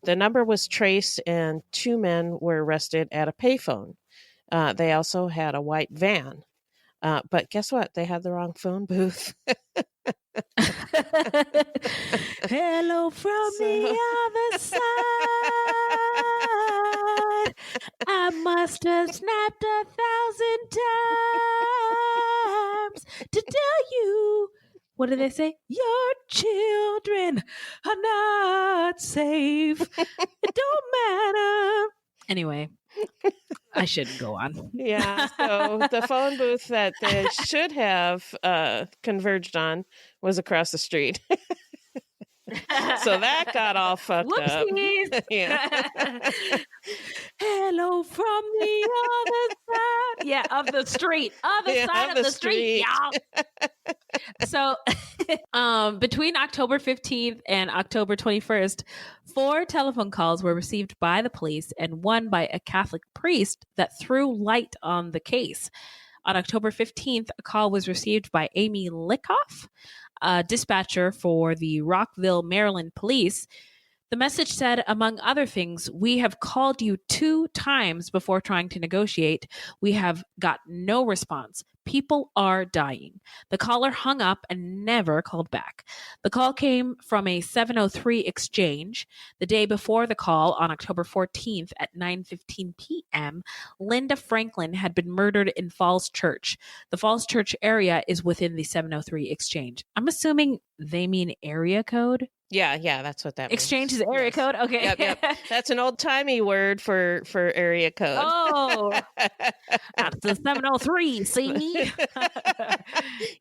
The number was traced, and 2 men were arrested at a payphone. They also had a white van. But guess what? They had the wrong phone booth. Hello from the other side. I must have snapped 1,000 times to tell you. What do they say? Your children are not safe. It don't matter. Anyway, I shouldn't go on. Yeah, so the phone booth that they should have converged on was across the street. So that got all fucked Whoopsies. up. Yeah. Hello from the other side. Yeah, of the street. Other side of the street, y'all. So between October 15th and October 21st, 4 telephone calls were received by the police and one by a Catholic priest that threw light on the case. On October 15th, a call was received by Amy Lickoff, a dispatcher for the Rockville, Maryland police. The message said, among other things, we have called you 2 times before trying to negotiate. We have got no response. People are dying. The caller hung up and never called back. The call came from a 703 exchange. The day before the call, on October 14th at 9:15 p.m., Linda Franklin had been murdered in Falls Church. The Falls Church area is within the 703 exchange. I'm assuming they mean area code. Yeah, that's what that Exchange means. is area code? Okay. Yep. That's an old-timey word for area code. Oh, that's the 703, see?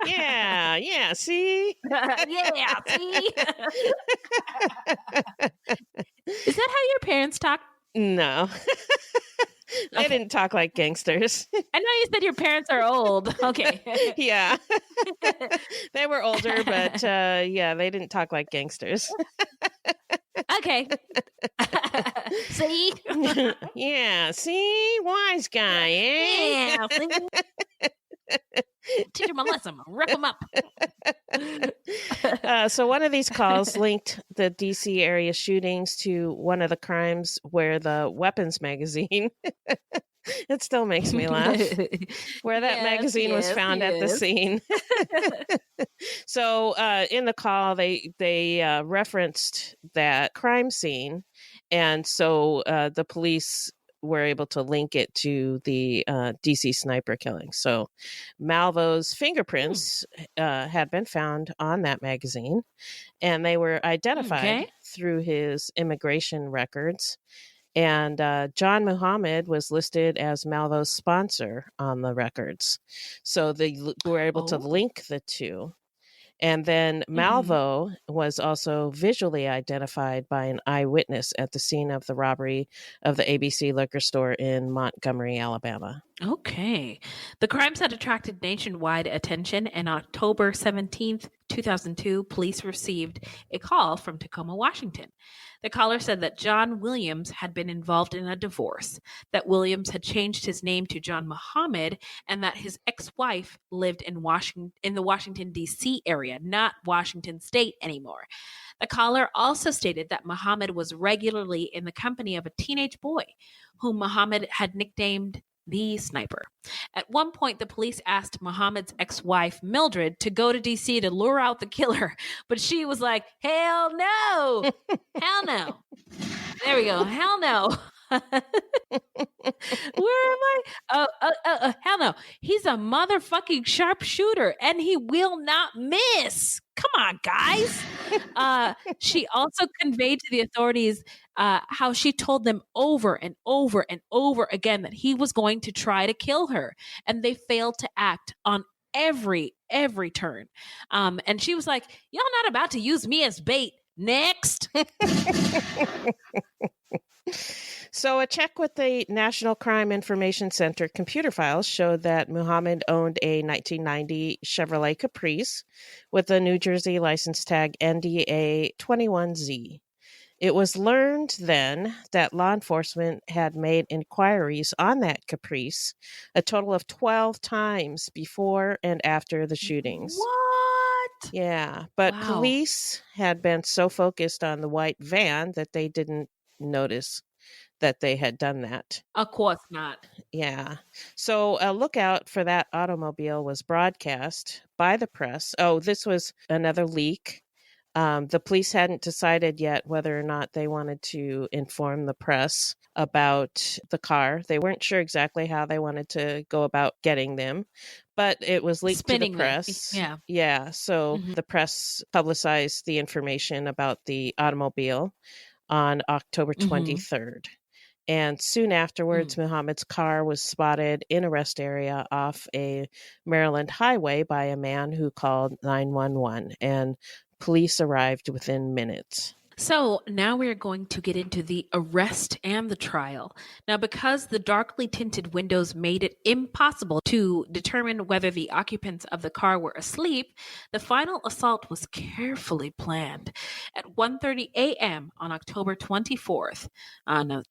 Yeah, see? Yeah, see? Is that how your parents talk? No. They didn't talk like gangsters. I know you said your parents are old. Okay. Yeah. They were older, but they didn't talk like gangsters. Okay. See? Yeah, see? Wise guy, eh? Yeah, see? Teach him a lesson. Rip him up. So one of these calls linked the DC area shootings to one of the crimes where the weapons magazine, it still makes me laugh, where that magazine was found at the scene. So in the call, they referenced that crime scene. And so the police were able to link it to the DC sniper killing. So Malvo's fingerprints had been found on that magazine, and they were identified through his immigration records. And John Muhammad was listed as Malvo's sponsor on the records. So they were able to link the two. And then Malvo was also visually identified by an eyewitness at the scene of the robbery of the ABC liquor store in Montgomery, Alabama. Okay. The crimes had attracted nationwide attention, and October 17th, 2002, police received a call from Tacoma, Washington. The caller said that John Williams had been involved in a divorce, that Williams had changed his name to John Muhammad, and that his ex-wife lived in the Washington, D.C. area, not Washington State anymore. The caller also stated that Muhammad was regularly in the company of a teenage boy, whom Muhammad had nicknamed the Sniper. At one point, the police asked Muhammad's ex-wife, Mildred, to go to D.C. to lure out the killer, but she was like, hell no! Hell no. There we go. Hell no. Where am I? Hell no. He's a motherfucking sharpshooter, and he will not miss. Come on, guys. She also conveyed to the authorities how she told them over and over and over again that he was going to try to kill her, and they failed to act on every turn. And she was like, y'all not about to use me as bait. Next. So a check with the National Crime Information Center computer files showed that Muhammad owned a 1990 Chevrolet Caprice with a New Jersey license tag NDA 21Z. It was learned then that law enforcement had made inquiries on that Caprice a total of 12 times before and after the shootings. What? Yeah, but police had been so focused on the white van that they didn't notice that they had done that. Of course not. Yeah. So a lookout for that automobile was broadcast by the press. Oh, this was another leak The police hadn't decided yet whether or not they wanted to inform the press about the car. They weren't sure exactly how they wanted to go about getting them, but it was leaked to the press. Yeah. So the press publicized the information about the automobile on October 23rd. And soon afterwards, Muhammad's car was spotted in a rest area off a Maryland highway by a man who called 911, and police arrived within minutes. So now we're going to get into the arrest and the trial. Now, because the darkly tinted windows made it impossible to determine whether the occupants of the car were asleep, the final assault was carefully planned. At 1:30 a.m. on October 24th,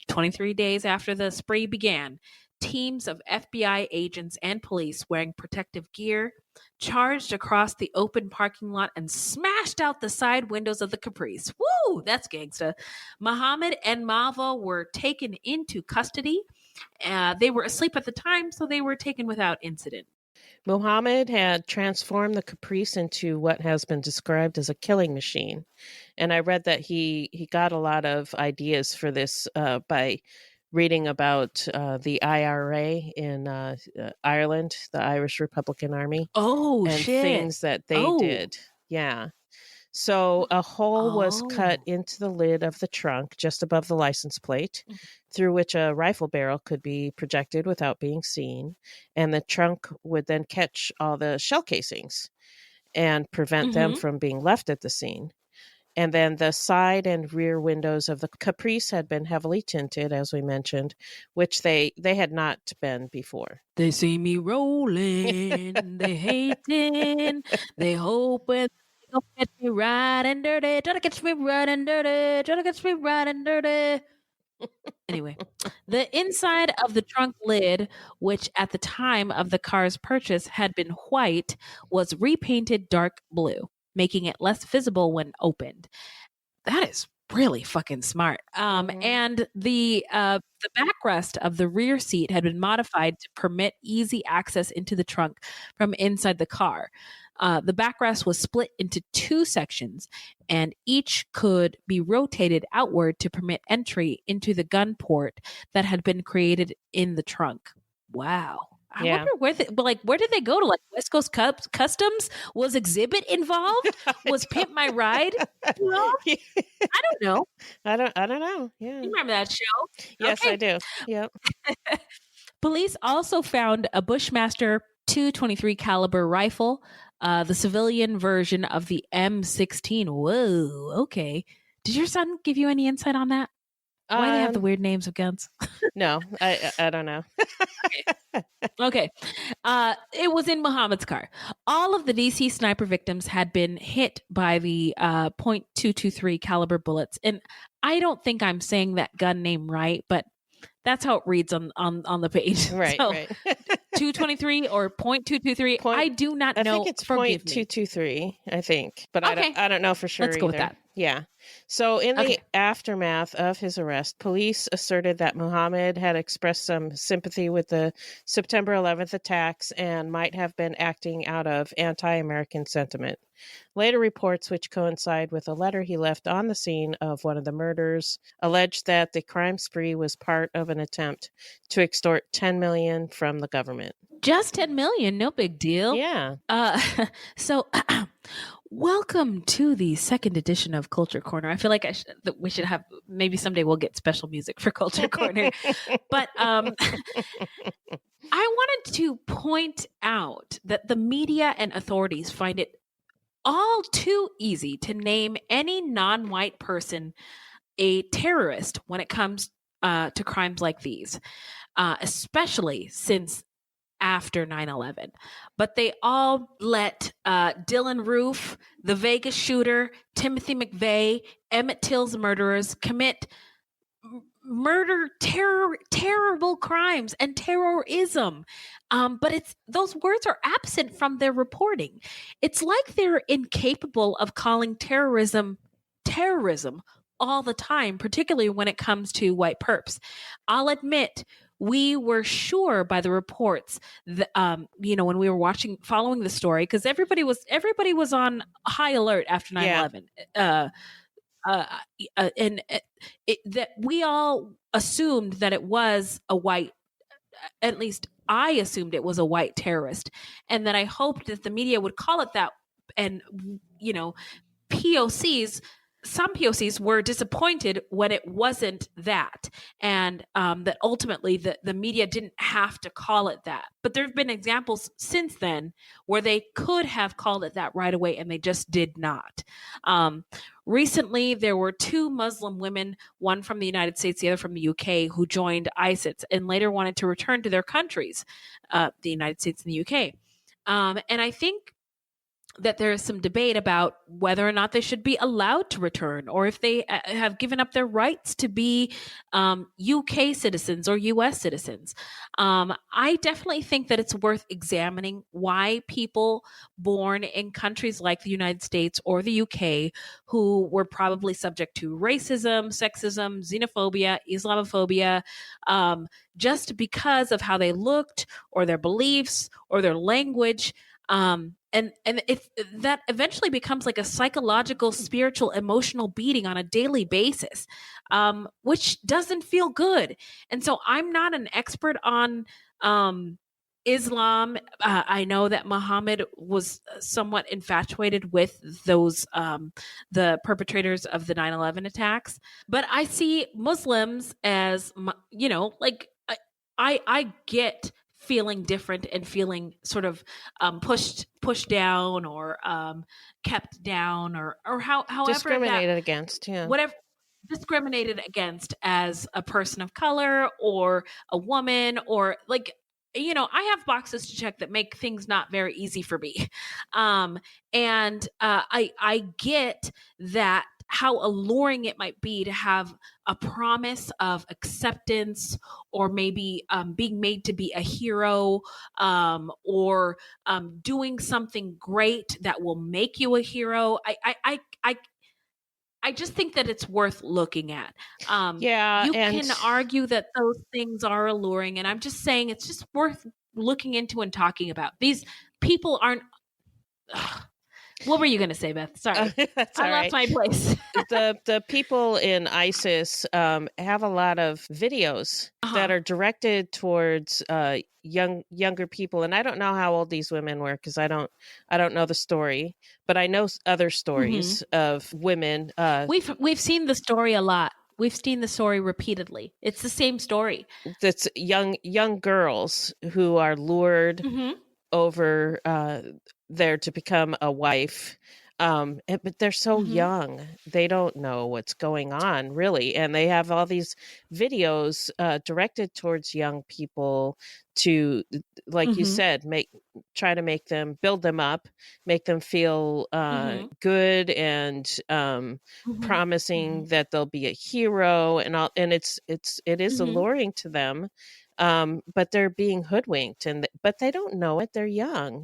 23 days after the spree began, teams of FBI agents and police wearing protective gear charged across the open parking lot and smashed out the side windows of the Caprice. Woo, that's gangsta. Muhammad and Mava were taken into custody. They were asleep at the time, so they were taken without incident. Muhammad had transformed the Caprice into what has been described as a killing machine. And I read that he got a lot of ideas for this by reading about the IRA in Ireland, the Irish Republican Army. Oh, and shit. things that they did. Yeah. So a hole was cut into the lid of the trunk just above the license plate, through which a rifle barrel could be projected without being seen. And the trunk would then catch all the shell casings and prevent them from being left at the scene. And then the side and rear windows of the Caprice had been heavily tinted, as we mentioned, which they had not been before. They see me rolling, they hating, they hoping they'll catch me right and dirty, try to catch me right and dirty, try to catch me right and dirty. Anyway, the inside of the trunk lid, which at the time of the car's purchase had been white, was repainted dark blue, making it less visible when opened. That is really fucking smart. And the backrest of the rear seat had been modified to permit easy access into the trunk from inside the car. The backrest was split into two sections, and each could be rotated outward to permit entry into the gun port that had been created in the trunk. Wow. I wonder where did they go to? Like West Coast Customs? Was Exhibit involved? Was Pimp My Ride? I don't know. I don't know. Yeah. You remember that show? Yes, okay. I do. Yep. Police also found a Bushmaster .223 caliber rifle, the civilian version of the M16. Whoa, okay. Did your son give you any insight on that? Why they have the weird names of guns? No, I don't know. Okay. It was in Muhammad's car. All of the DC sniper victims had been hit by the .223 caliber bullets. And I don't think I'm saying that gun name right, but that's how it reads on the page. Right, so, right. 223 or .223. I do not know. I think it's .223, I think. But okay. I don't know for sure. Let's go with that. Yeah. So in the aftermath of his arrest, police asserted that Muhammad had expressed some sympathy with the September 11th attacks and might have been acting out of anti-American sentiment. Later reports, which coincide with a letter he left on the scene of one of the murders, alleged that the crime spree was part of an attempt to extort $10 million from the government. Just $10 million, no big deal. Yeah. So welcome to the second edition of Culture Corner. I feel like we should have, maybe someday we'll get special music for Culture Corner. But I wanted to point out that the media and authorities find it all too easy to name any non-white person a terrorist when it comes to crimes like these, especially since after 9/11. But they all let Dylan Roof, the Vegas shooter, Timothy McVeigh, Emmett Till's murderers commit terrible crimes and terrorism. But those words are absent from their reporting. It's like they're incapable of calling terrorism all the time, particularly when it comes to white perps. I'll admit, we were sure by the reports that, when we were following the story, because everybody was on high alert after 9/11. That we all assumed that it was a white, at least I assumed it was a white terrorist, and that I hoped that the media would call it that. And, some POCs were disappointed when it wasn't that, and that ultimately the media didn't have to call it that. But there have been examples since then where they could have called it that right away, and they just did not. Recently, there were 2 Muslim women, one from the United States, the other from the UK, who joined ISIS and later wanted to return to their countries, the United States and the UK. And I think that there is some debate about whether or not they should be allowed to return, or if they have given up their rights to be UK citizens or US citizens. I definitely think that it's worth examining why people born in countries like the United States or the UK, who were probably subject to racism, sexism, xenophobia, Islamophobia, just because of how they looked or their beliefs or their language, and if that eventually becomes like a psychological, spiritual, emotional beating on a daily basis, which doesn't feel good. And so I'm not an expert on Islam. I know that Muhammad was somewhat infatuated with those, the perpetrators of the 9/11 attacks. But I see Muslims as, I get feeling different and feeling sort of pushed down or kept down or however discriminated against, whatever, discriminated against as a person of color or a woman, or like, I have boxes to check that make things not very easy for me, and I get that, how alluring it might be to have a promise of acceptance, or maybe being made to be a hero, or doing something great that will make you a hero. I just think that it's worth looking at. You can argue that those things are alluring, and I'm just saying it's just worth looking into and talking about. These people aren't... What were you going to say, Beth? Sorry. I lost my place. The people in ISIS have a lot of videos that are directed towards younger people. And I don't know how old these women were, because I don't know the story, but I know other stories of women. We've seen the story a lot. We've seen the story repeatedly. It's the same story. That's young girls who are lured over there to become a wife, but they're so young, they don't know what's going on really, and they have all these videos directed towards young people to, like you said, try to make them, build them up, make them feel good, and promising that they'll be a hero and all, and it is alluring to them. But they're being hoodwinked, but they don't know it. They're young,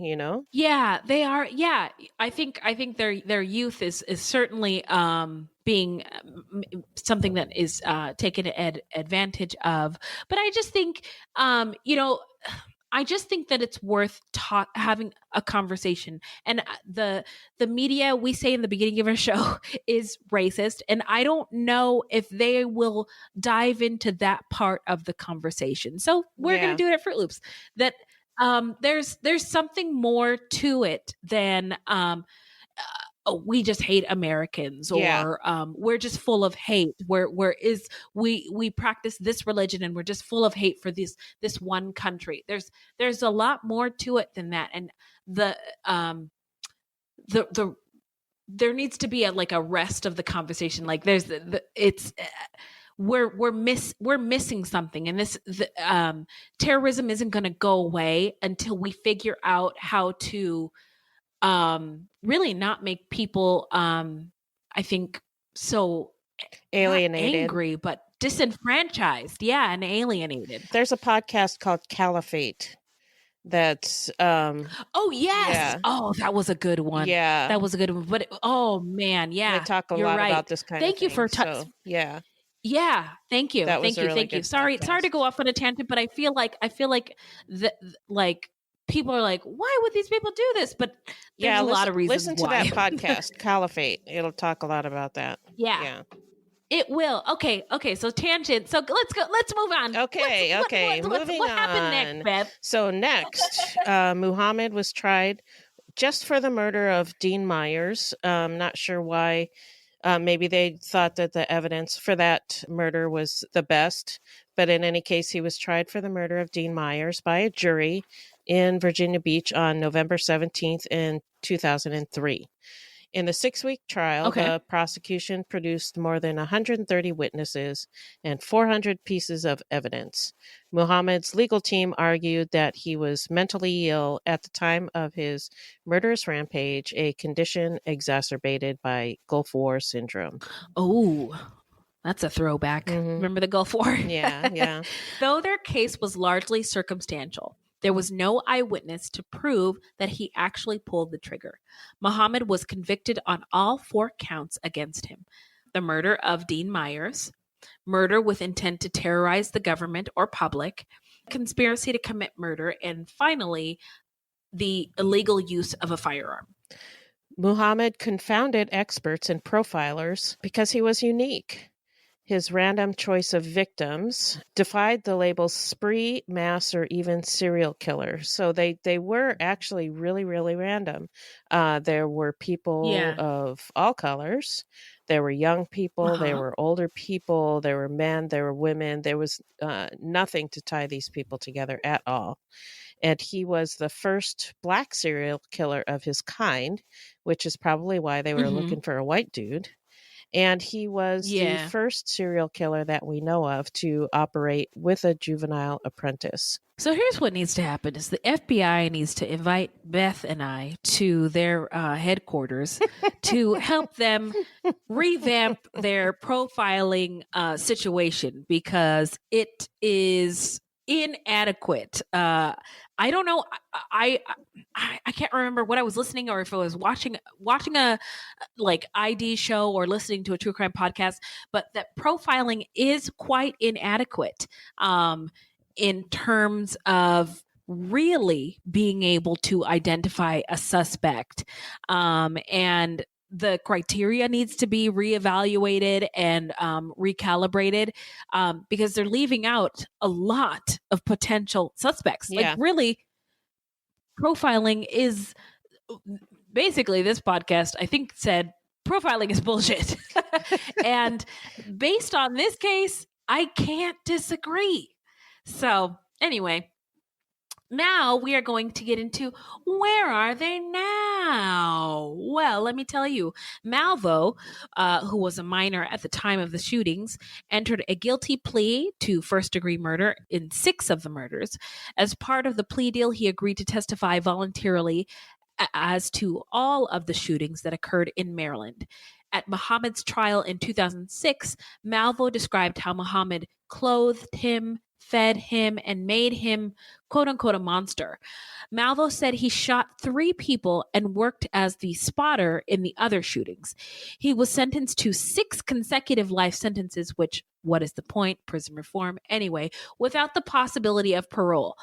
Yeah, they are. Yeah, I think their youth is certainly being something that is taken advantage of. But I just think, I just think that it's worth having a conversation. And the media, we say in the beginning of our show, is racist. And I don't know if they will dive into that part of the conversation. So we're going to do it at Fruitloops. That there's something more to it than we just hate Americans, or we're just full of hate. We practice this religion and we're just full of hate for this one country. There's a lot more to it than that, and there needs to be a rest of the conversation. Like we're missing something, and this terrorism isn't going to go away until we figure out how to really not make people, I think, so alienated, angry, but disenfranchised. Yeah, and alienated. There's a podcast called Caliphate. That's oh yes, yeah. Oh, that was a good one. Yeah, that was a good one. But oh man, yeah, they talk a lot about this kind Thank of you thing, for so, yeah. Yeah, thank you. That was Thank a you. really Thank you. good Sorry podcast. to go off on a tangent, but I feel like like people are like, why would these people do this? But there's a lot of reasons listen to why. that podcast, Caliphate. It'll talk a lot about that. Yeah. It will. Okay. So tangent. So let's move on. Okay. Moving what on. happened next, Beth? So next, Muhammad was tried just for the murder of Dean Myers. Not sure why. Maybe they thought that the evidence for that murder was the best. But in any case, he was tried for the murder of Dean Myers by a jury in Virginia Beach on November 17th in 2003. In the 6-week trial, the prosecution produced more than 130 witnesses and 400 pieces of evidence. Muhammad's legal team argued that he was mentally ill at the time of his murderous rampage, a condition exacerbated by Gulf War syndrome. Oh, that's a throwback. Remember the Gulf War? Yeah. Though their case was largely circumstantial, there was no eyewitness to prove that he actually pulled the trigger. Muhammad was convicted on all 4 counts against him: the murder of Dean Myers, murder with intent to terrorize the government or public, conspiracy to commit murder, and finally, the illegal use of a firearm. Muhammad confounded experts and profilers because he was unique. His random choice of victims defied the labels spree, mass, or even serial killer. So they were actually really, really random. There were people of all colors. There were young people. There were older people. There were men. There were women. There was nothing to tie these people together at all. And he was the first Black serial killer of his kind, which is probably why they were looking for a white dude. And he was the first serial killer that we know of to operate with a juvenile apprentice. So here's what needs to happen is the FBI needs to invite Beth and I to their headquarters to help them revamp their profiling situation, because it is inadequate. I don't know. I can't remember what I was listening, or if I was watching a like ID show or listening to a true crime podcast, but that profiling is quite inadequate in terms of really being able to identify a suspect, and the criteria needs to be reevaluated and recalibrated, because they're leaving out a lot of potential suspects. Like, really, profiling is basically, this podcast, I think, said profiling is bullshit. And based on this case, I can't disagree. So anyway, now we are going to get into where are they now? Well, let me tell you, Malvo, who was a minor at the time of the shootings, entered a guilty plea to first-degree murder in 6 of the murders. As part of the plea deal, he agreed to testify voluntarily as to all of the shootings that occurred in Maryland. At Muhammad's trial in 2006, Malvo described how Muhammad clothed him, fed him, and made him, quote unquote, a monster. Malvo said he shot 3 people and worked as the spotter in the other shootings. He was sentenced to 6 consecutive life sentences, which, what is the point? Prison reform. Anyway, without the possibility of parole.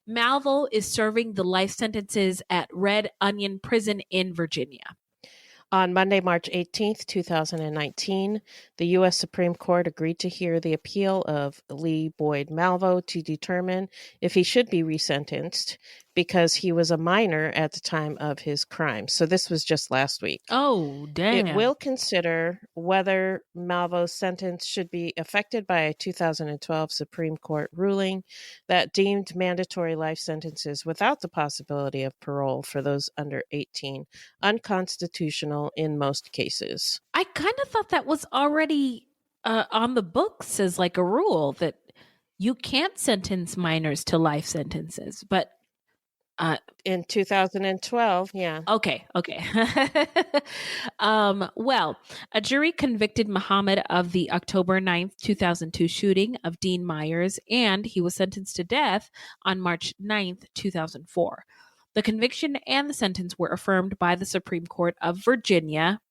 Malvo is serving the life sentences at Red Onion Prison in Virginia. On Monday, March 18th, 2019, the U.S. Supreme Court agreed to hear the appeal of Lee Boyd Malvo to determine if he should be resentenced because he was a minor at the time of his crime. So this was just last week. Oh, damn. It will consider whether Malvo's sentence should be affected by a 2012 Supreme Court ruling that deemed mandatory life sentences without the possibility of parole for those under 18 unconstitutional in most cases. I kind of thought that was already on the books as like a rule that you can't sentence minors to life sentences, but in 2012, yeah. Okay. Well, a jury convicted Muhammad of the October 9th, 2002 shooting of Dean Myers, and he was sentenced to death on March 9th, 2004. The conviction and the sentence were affirmed by the Supreme Court of Virginia.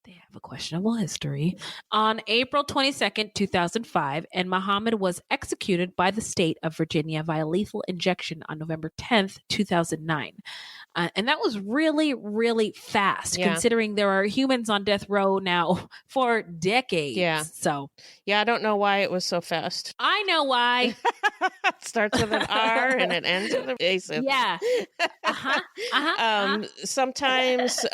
Damn. have a questionable history, on April 22nd, 2005, and Muhammad was executed by the state of Virginia via lethal injection on November 10th, 2009. And that was really, really fast, considering there are humans on death row now for decades. Yeah. So, yeah, I don't know why it was so fast. I know why. It starts with an R and it ends with an A. Yeah. Sometimes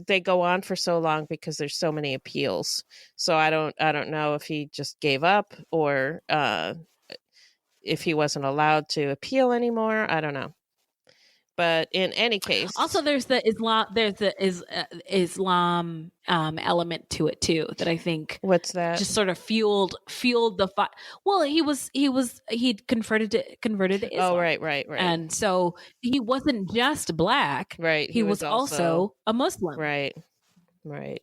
they go on for so long because there's so many appeals. So I don't know if he just gave up or if he wasn't allowed to appeal anymore. I don't know. But in any case, also there's the Islam element to it too that I think what's that just sort of fueled the fight. Well, he'd converted to Islam. Oh, right. And so he wasn't just black. Right. He was also a Muslim. Right.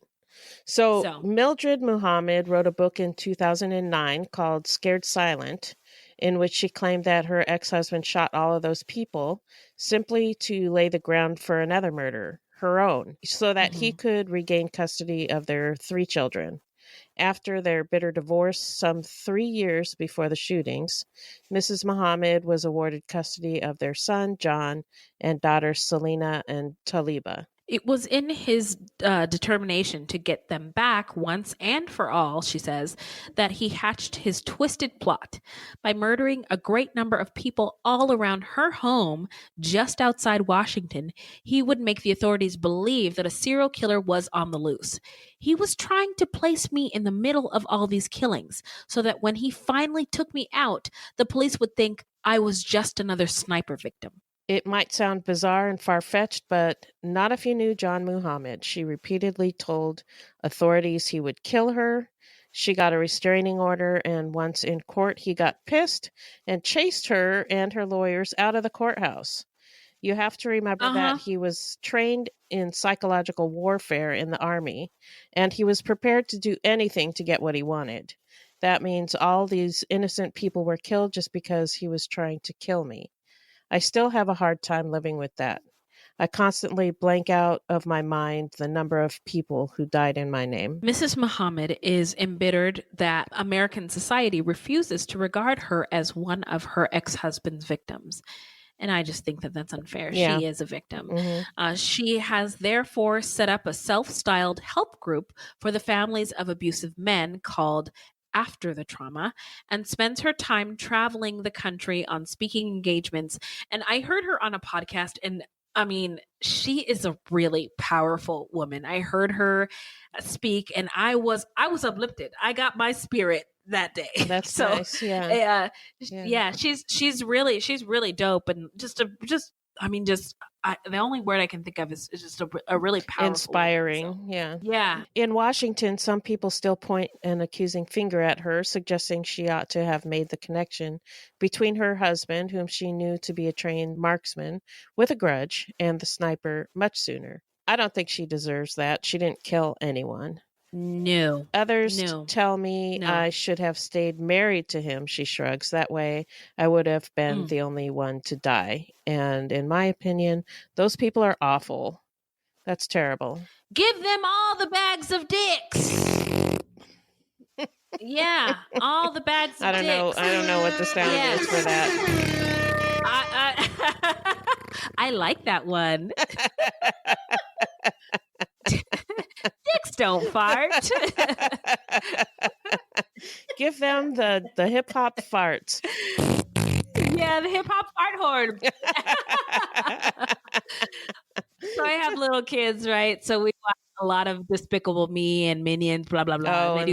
So Mildred Muhammad wrote a book in 2009 called Scared Silent, in which she claimed that her ex-husband shot all of those people simply to lay the ground for another murder, her own, so that he could regain custody of their 3 children. After their bitter divorce, some 3 years before the shootings, Mrs. Muhammad was awarded custody of their son, John, and daughters, Selena and Taliba. It was in his determination to get them back once and for all, she says, that he hatched his twisted plot. By murdering a great number of people all around her home just outside Washington, he would make the authorities believe that a serial killer was on the loose. He was trying to place me in the middle of all these killings so that when he finally took me out, the police would think I was just another sniper victim. It might sound bizarre and far-fetched, but not if you knew John Muhammad. She repeatedly told authorities he would kill her. She got a restraining order, and once in court, he got pissed and chased her and her lawyers out of the courthouse. You have to remember that he was trained in psychological warfare in the Army, and he was prepared to do anything to get what he wanted. That means all these innocent people were killed just because he was trying to kill me. I still have a hard time living with that. I constantly blank out of my mind the number of people who died in my name. Mrs. Muhammad is embittered that American society refuses to regard her as one of her ex-husband's victims. And I just think that that's unfair. Yeah. She is a victim. She has therefore set up a self-styled help group for the families of abusive men called After the Trauma, and spends her time traveling the country on speaking engagements. And I heard her on a podcast, and I mean, she is a really powerful woman. I heard her speak, and I was uplifted. I got my spirit that day. That's so nice. Yeah. She's really dope, and the only word I can think of is just a really powerful, inspiring. Woman, Yeah. In Washington, some people still point an accusing finger at her, suggesting she ought to have made the connection between her husband, whom she knew to be a trained marksman with a grudge, and the sniper much sooner. I don't think she deserves that. She didn't kill anyone. No. Others tell me I should have stayed married to him, she shrugs. That way I would have been the only one to die. And in my opinion, those people are awful. That's terrible. Give them all the bags of dicks. Yeah, all the bags of dicks. I don't know what the sound is for that. I like that one. Dicks don't fart. Give them the hip hop farts. Yeah, the hip hop fart horn. So I have little kids, right? So we watch a lot of Despicable Me and Minions, blah blah blah. Oh, they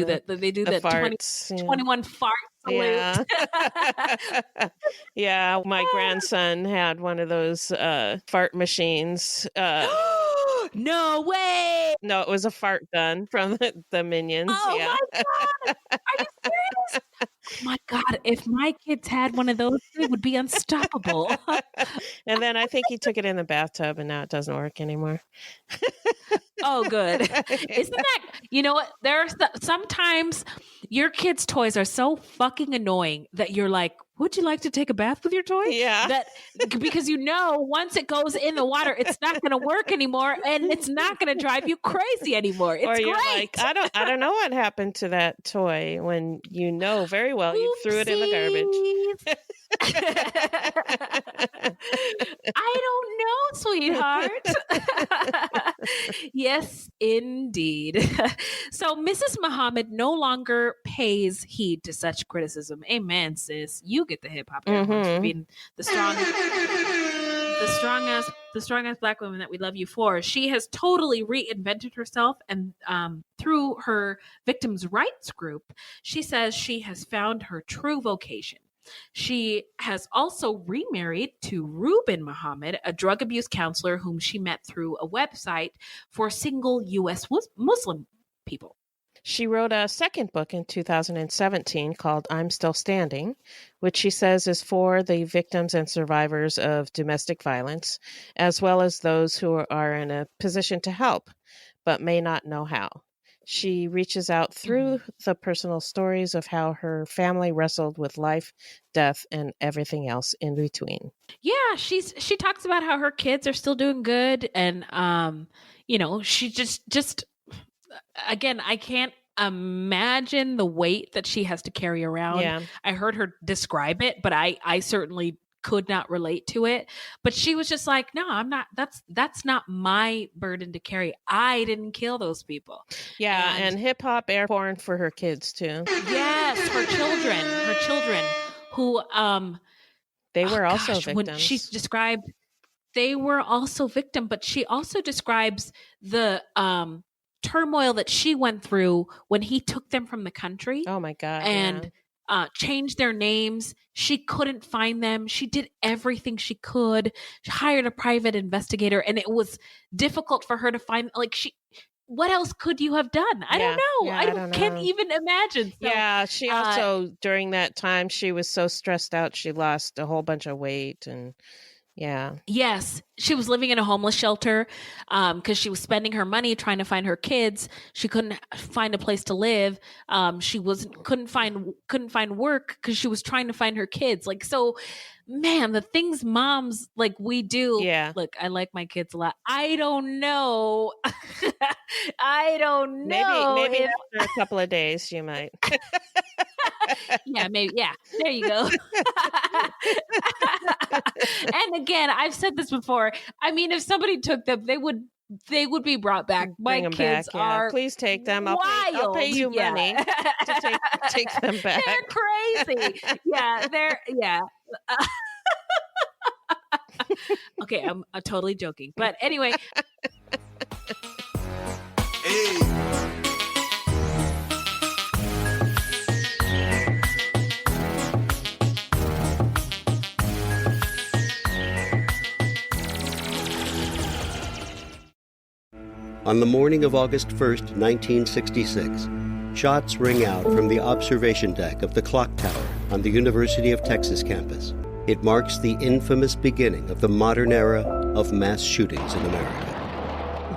do the farts, 21 fart salute. Yeah, my grandson had one of those fart machines. No way! No, it was a fart gun from the Minions. Oh my God! Are you serious? Oh my God! If my kids had one of those, they would be unstoppable. And then I think he took it in the bathtub, and now it doesn't work anymore. Oh, good. Isn't that? You know what? Sometimes your kids' toys are so fucking annoying that you're like, would you like to take a bath with your toy? Yeah. Because once it goes in the water, it's not going to work anymore, and it's not going to drive you crazy anymore. It's or you're great. like, I don't know what happened to that toy when very well you threw it in the garbage. I don't know, sweetheart. Yes, indeed. So Mrs. Muhammad no longer pays heed to such criticism. Amen, sis. You get the hip hop awards for being the strongest Black woman that we love you for. She has totally reinvented herself, and through her victims' rights group, she says she has found her true vocation. She has also remarried to Reuben Muhammad, a drug abuse counselor whom she met through a website for single U.S. Muslim people. She wrote a second book in 2017 called I'm Still Standing, which she says is for the victims and survivors of domestic violence, as well as those who are in a position to help, but may not know how. She reaches out through the personal stories of how her family wrestled with life, death, and everything else in between. Yeah, she talks about how her kids are still doing good, and she just again, I can't imagine the weight that she has to carry around. Yeah. I heard her describe it, but I certainly could not relate to it. But she was just like, no, I'm not. That's not my burden to carry. I didn't kill those people. Yeah, and hip hop air porn for her kids too. Yes, her children who they were also victims. When she described, they were also victim, but she also describes the turmoil that she went through when he took them from the country. Oh my God. And changed their names. She couldn't find them. She did everything she could. She hired a private investigator, and it was difficult for her to find, what else could you have done? I don't know. Yeah, Can't even imagine. So, yeah, she also, during that time, she was so stressed out, she lost a whole bunch of weight, and yeah. Yes. She was living in a homeless shelter because she was spending her money trying to find her kids. She couldn't find a place to live. She couldn't find work because she was trying to find her kids. Man, the things moms we do. Yeah. Look, I like my kids a lot. I don't know. I don't know. Maybe after a couple of days you might. Yeah, maybe. Yeah, there you go. And again, I've said this before. I mean, if somebody took them, they would be brought back. Bring My them kids back, yeah. are Please take them. wild. I'll pay you money to take them back. They're crazy. Yeah, Okay, I'm totally joking, but anyway. On the morning of August 1st, 1966, shots ring out from the observation deck of the clock tower on the University of Texas campus. It marks the infamous beginning of the modern era of mass shootings in America.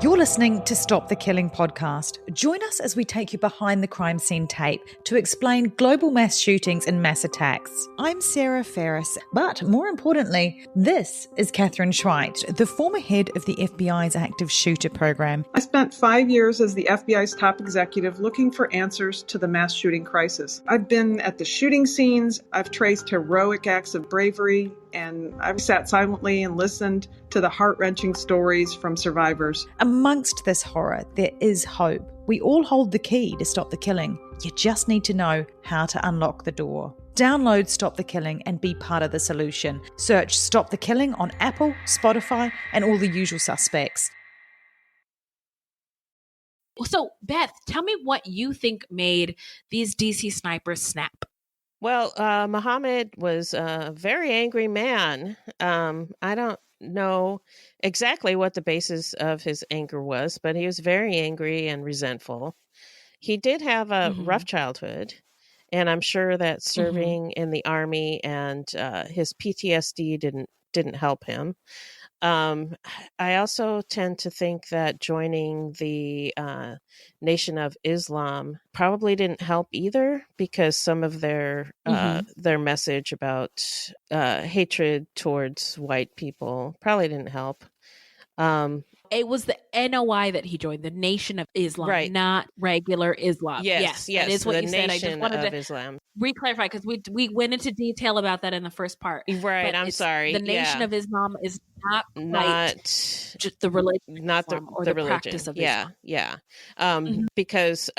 You're listening to Stop the Killing podcast. Join us as we take you behind the crime scene tape to explain global mass shootings and mass attacks. I'm Sarah Ferris, but more importantly, this is Catherine Schweit, the former head of the FBI's active shooter program. I spent 5 years as the FBI's top executive looking for answers to the mass shooting crisis. I've been at the shooting scenes, I've traced heroic acts of bravery, and I've sat silently and listened to the heart-wrenching stories from survivors. Amongst this horror, there is hope. We all hold the key to stop the killing. You just need to know how to unlock the door. Download Stop the Killing and be part of the solution. Search Stop the Killing on Apple, Spotify, and all the usual suspects. So, Beth, tell me what you think made these DC snipers snap. Well, Muhammad was a very angry man. I don't know exactly what the basis of his anger was, but he was very angry and resentful. He did have a rough childhood, and I'm sure that serving in the army and his PTSD didn't help him. I also tend to think that joining the Nation of Islam probably didn't help either, because some of their message about hatred towards white people probably didn't help. It was the NOI that he joined, the Nation of Islam, right? Not regular Islam. Yes, that is what the you said. I just Nation wanted of to Islam. re-clarify, because we went into detail about that in the first part. Right, But I'm sorry. The Nation of Islam is not just the religion, not Islam, or the the religion. practice of Islam. Yeah. Because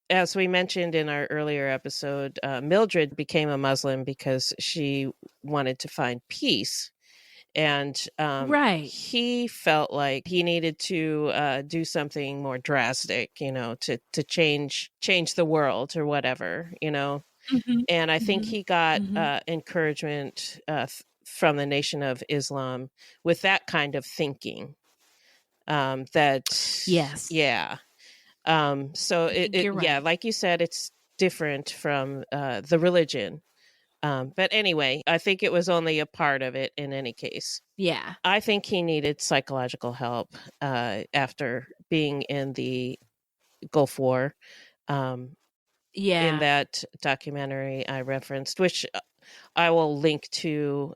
as we mentioned in our earlier episode, Mildred became a Muslim because she wanted to find peace. And he felt like he needed to do something more drastic, to change the world or whatever, And I think he got encouragement from the Nation of Islam with that kind of thinking. So like you said, it's different from the religion. But anyway, I think it was only a part of it in any case. Yeah. I think he needed psychological help after being in the Gulf War. In that documentary I referenced, which I will link to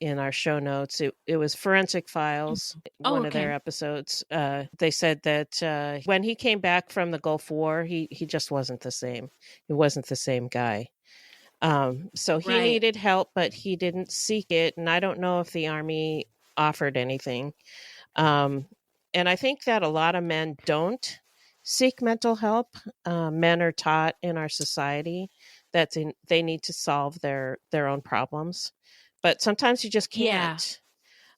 in our show notes. It was Forensic Files, one of their episodes. They said that when he came back from the Gulf War, he just wasn't the same. He wasn't the same guy. So he needed help, but he didn't seek it. And I don't know if the Army offered anything. And I think that a lot of men don't seek mental help. Men are taught in our society that they need to solve their own problems, but sometimes you just can't.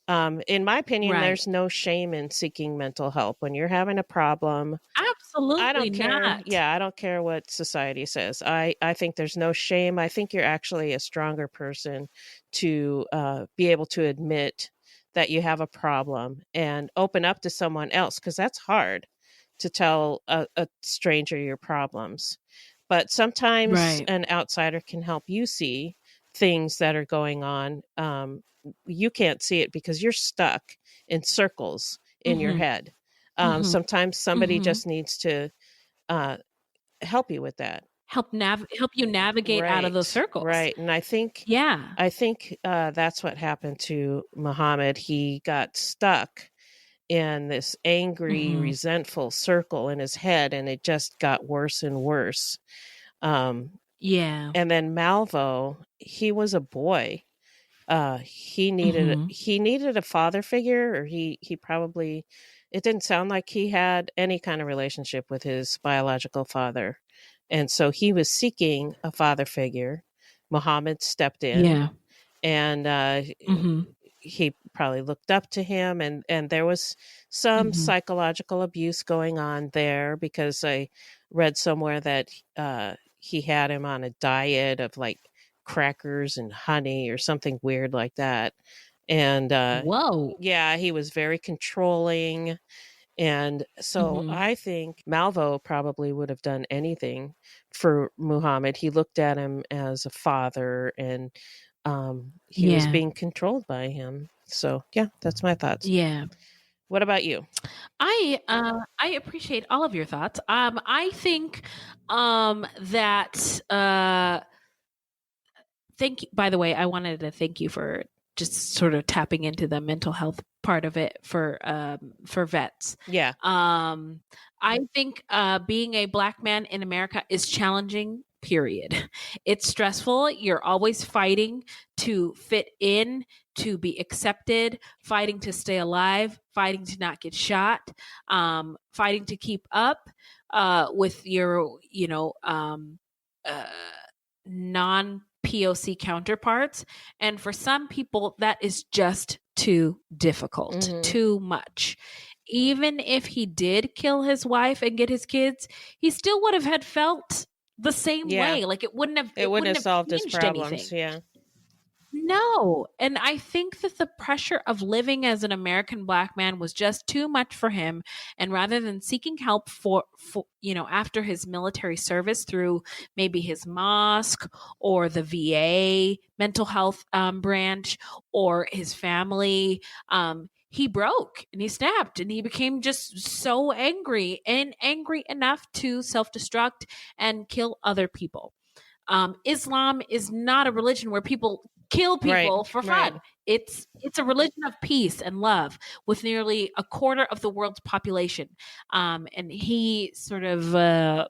In my opinion, there's no shame in seeking mental help when you're having a problem. Absolutely I don't care. not. Yeah, I don't care what society says. I think there's no shame. I think you're actually a stronger person to be able to admit that you have a problem and open up to someone else, because that's hard to tell a stranger your problems. But sometimes an outsider can help you see things that are going on. You can't see it because you're stuck in circles in your head. Sometimes somebody just needs to help you with that. Help you navigate out of those circles. Right. And I think that's what happened to Muhammad. He got stuck in this angry, resentful circle in his head, and it just got worse and worse. And then Malvo, he was a boy. He needed a father figure, or he probably, it didn't sound like he had any kind of relationship with his biological father. And so he was seeking a father figure. Muhammad stepped in and he probably looked up to him, and there was some psychological abuse going on there, because I read somewhere that he had him on a diet of like crackers and honey or something weird like that. And he was very controlling. And so I think Malvo probably would have done anything for Muhammad. He looked at him as a father, and he was being controlled by him. So that's my thoughts. What about you? I appreciate all of your thoughts. I think that thank you. By the way, I wanted to thank you for just sort of tapping into the mental health part of it for vets. Yeah. I think being a Black man in America is challenging, period. It's stressful. You're always fighting to fit in, to be accepted, fighting to stay alive, fighting to not get shot, fighting to keep up with your, non-POC counterparts. And for some people, that is just too difficult, too much. Even if he did kill his wife and get his kids, he still would have had felt the same way. Like it wouldn't have solved his problems. Anything. Yeah. No. And I think that the pressure of living as an American Black man was just too much for him. And rather than seeking help for after his military service through maybe his mosque or the VA mental health branch or his family, he broke and he snapped and he became just so angry and angry enough to self-destruct and kill other people. Islam is not a religion where people kill people for fun. Right. It's a religion of peace and love with nearly a quarter of the world's population. And he sort of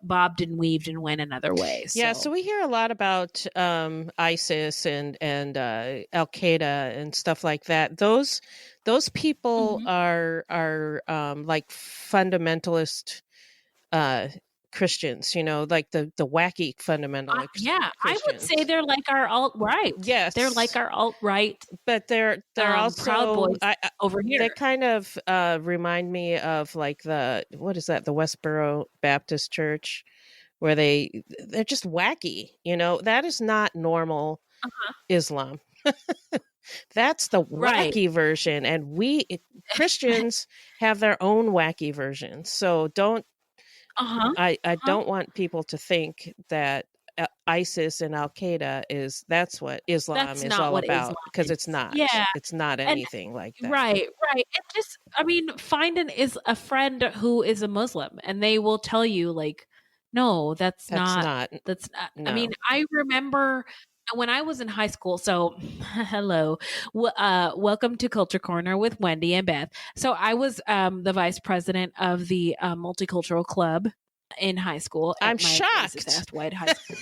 bobbed and weaved and went another way. Yeah, so we hear a lot about ISIS and Al Qaeda and stuff like that. Those people are like fundamentalist Christians, like the wacky fundamentalist. Yeah, Christians. I would say they're like our alt-right. Yes, they're like our alt-right, but they're also Proud Boys over here. They kind of remind me of like the Westboro Baptist Church, where they're just wacky. That is not normal Islam. That's the wacky version, and we Christians have their own wacky version. So don't. I don't want people to think that ISIS and Al Qaeda that's what Islam is all about, because it's not. Yeah, it's not anything like that. Right. And just, find a friend who is a Muslim, and they will tell you like, no, that's not. No. I remember when I was in high school. So, hello, welcome to Culture Corner with Wendy and Beth. So I was the vice president of the Multicultural Club in high school. I'm shocked. At White High School.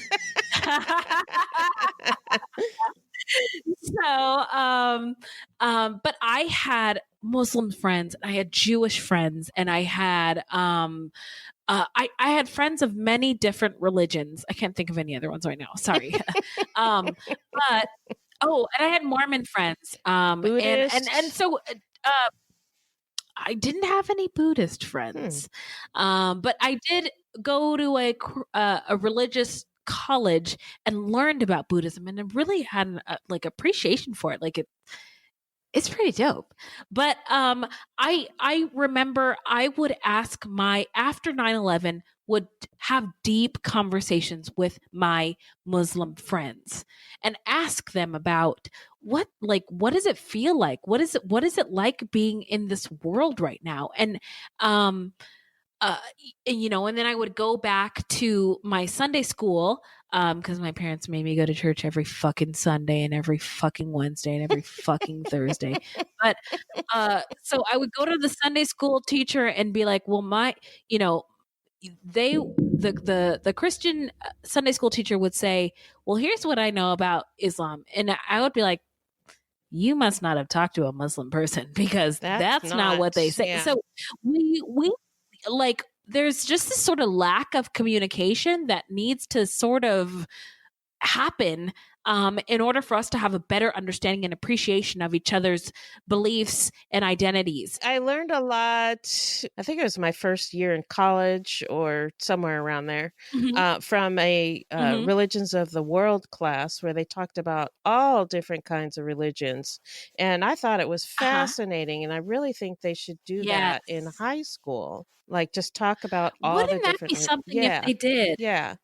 So, but I had Muslim friends, I had Jewish friends, and I had I had friends of many different religions. I can't think of any other ones right now. Sorry. And I had Mormon friends. And so I didn't have any Buddhist friends. But I did go to a religious college and learned about Buddhism, and I really had an appreciation for it. Like it's pretty dope. But I remember I would ask after 9/11 would have deep conversations with my Muslim friends and ask them about what does it feel like? What is it like being in this world right now? And and then I would go back to my Sunday school, because my parents made me go to church every fucking Sunday and every fucking Wednesday and every fucking Thursday. But, so I would go to the Sunday school teacher and be like, well, the Christian Sunday school teacher would say, well, here's what I know about Islam. And I would be like, you must not have talked to a Muslim person, because that's not what they say. Yeah. So we there's just this sort of lack of communication that needs to sort of happen in order for us to have a better understanding and appreciation of each other's beliefs and identities. I learned a lot. I think it was my first year in college or somewhere around there, from a Religions of the World class, where they talked about all different kinds of religions. And I thought it was fascinating. And I really think they should do that in high school. Like just talk about all Wouldn't the that different. be something if they did? Yeah.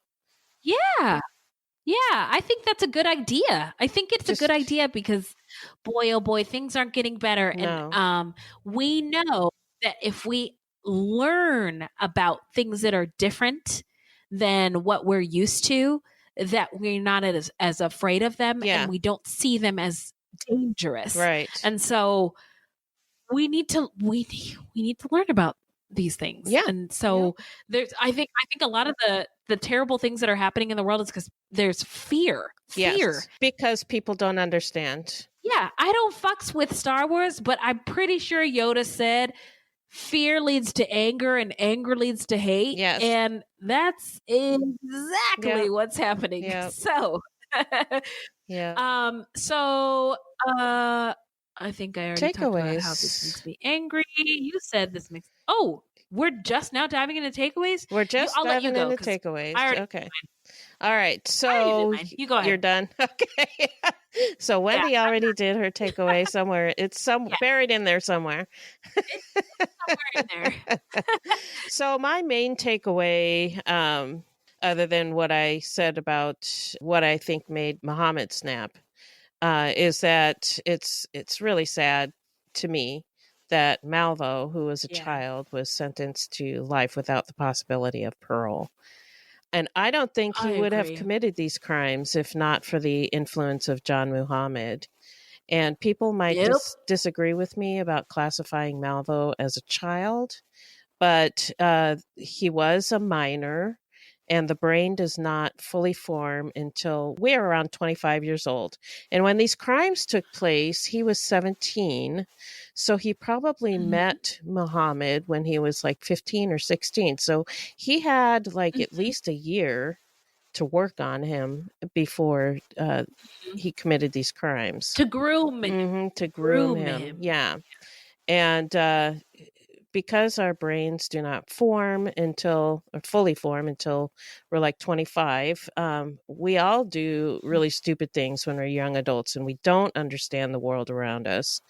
Yeah, I think that's a good idea. I think it's a good idea because, boy, oh boy, things aren't getting better. No. And we know that if we learn about things that are different than what we're used to, that we're not as afraid of them, and we don't see them as dangerous. Right. And so we need to learn about these things. Yeah. And so I think a lot of the terrible things that are happening in the world is because there's fear. Yes, because people don't understand. Yeah. I don't fucks with Star Wars, but I'm pretty sure Yoda said fear leads to anger and anger leads to hate. Yes. And that's exactly what's happening. Yep. So, I think I already talked about how this makes me angry. You said this makes... Oh, we're just now diving into takeaways? We're just diving into takeaways. Okay. All right. So you go ahead. You're done. Okay. So Wendy already did her takeaway somewhere. It's buried in there somewhere. It's somewhere in there. So my main takeaway, other than what I said about what I think made Muhammad snap, is that it's really sad to me that Malvo, who was a child, was sentenced to life without the possibility of parole. And I don't think he would have committed these crimes if not for the influence of John Muhammad. And people might disagree with me about classifying Malvo as a child, but he was a minor, and the brain does not fully form until we're around 25 years old. And when these crimes took place, he was 17. So he probably met Muhammad when he was like 15 or 16. So he had like at least a year to work on him before he committed these crimes. To groom him. To groom him. Yeah. And because our brains do not fully form until we're like 25, we all do really stupid things when we're young adults and we don't understand the world around us.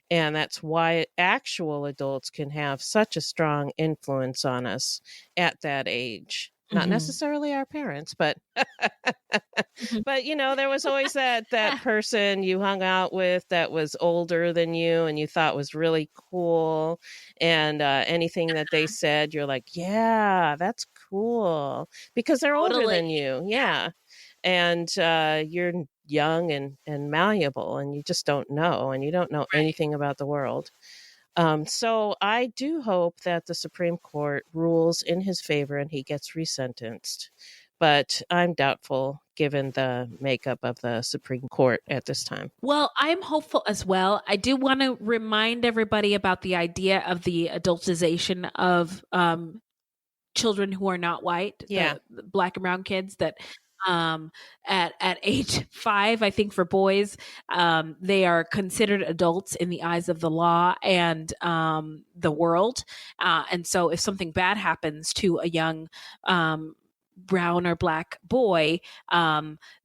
And that's why actual adults can have such a strong influence on us at that age. Not necessarily our parents, but but there was always that person you hung out with that was older than you and you thought was really cool, and anything that they said you're like, yeah, that's cool, because they're older than you. Yeah. And you're young and malleable, and you just don't know, and you don't know anything about the world. So I do hope that the Supreme Court rules in his favor and he gets resentenced. But I'm doubtful given the makeup of the Supreme Court at this time. Well, I'm hopeful as well. I do want to remind everybody about the idea of the adultization of children who are not white, the Black and brown kids that at age 5, I think for boys, they are considered adults in the eyes of the law and the world. And so if something bad happens to a young brown or Black boy,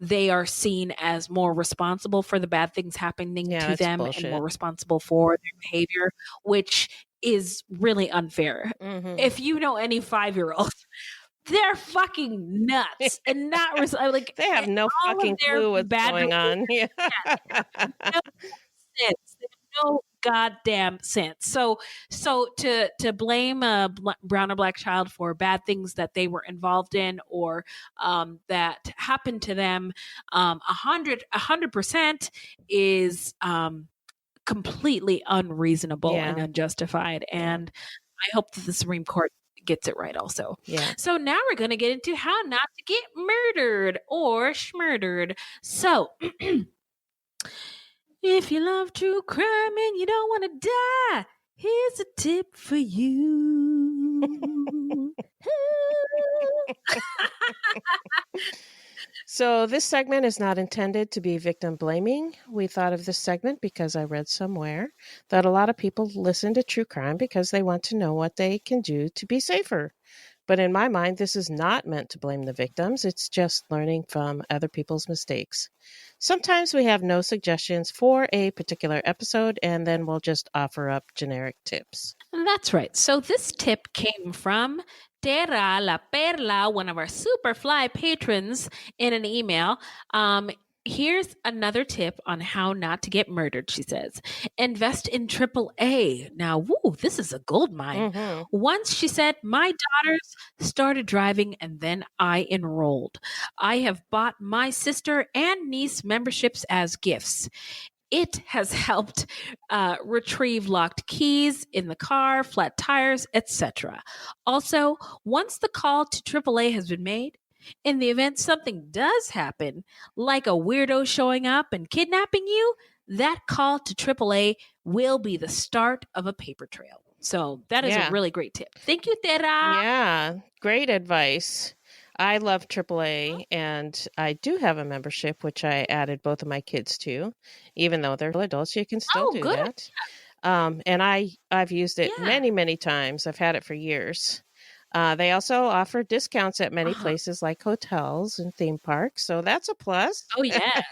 they are seen as more responsible for the bad things happening to them bullshit. And more responsible for their behavior, which is really unfair. If you know any 5-year-old, they're fucking nuts and not like they have no fucking clue what's going on. Yeah. No goddamn sense. So to blame a brown or Black child for bad things that they were involved in or that happened to them, 100% is completely unreasonable and unjustified. And I hope that the Supreme Court gets it right also. Yeah. So now we're going to get into how not to get murdered or schmurdered. So if you love true crime and you don't want to die, here's a tip for you. So this segment is not intended to be victim blaming. We thought of this segment because I read somewhere that a lot of people listen to true crime because they want to know what they can do to be safer. But in my mind, this is not meant to blame the victims. It's just learning from other people's mistakes. Sometimes we have no suggestions for a particular episode, and then we'll just offer up generic tips. That's right. So this tip came from Terra La Perla, one of our Superfly patrons, in an email. Here's another tip on how not to get murdered, she says. Invest in AAA. Now, woo, this is a gold mine. Once, she said, my daughters started driving and then I enrolled. I have bought my sister and niece memberships as gifts. It has helped retrieve locked keys in the car, flat tires, etc. Also, once the call to AAA has been made, in the event something does happen, like a weirdo showing up and kidnapping you, that call to AAA will be the start of a paper trail. So that is a really great tip. Thank you, Terra. Yeah, great advice. I love AAA, and I do have a membership, which I added both of my kids to. Even though they're adults, you can still do that. And I've used it many, many times. I've had it for years. They also offer discounts at many places like hotels and theme parks. So that's a plus. Oh, yeah.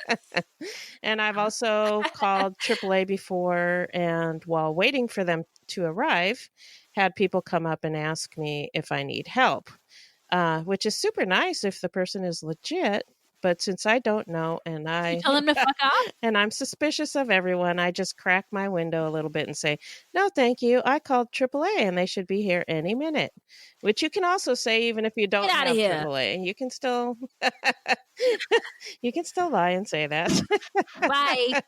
And I've also called AAA before, and while waiting for them to arrive, had people come up and ask me if I need help, which is super nice if the person is legit. But since I don't know and You tell them to fuck off? and I'm suspicious of everyone, I just crack my window a little bit and say, "No, thank you. I called AAA and they should be here any minute." Which you can also say even if you don't Get outta have here. AAA. You can still you can still lie and say that. Bye.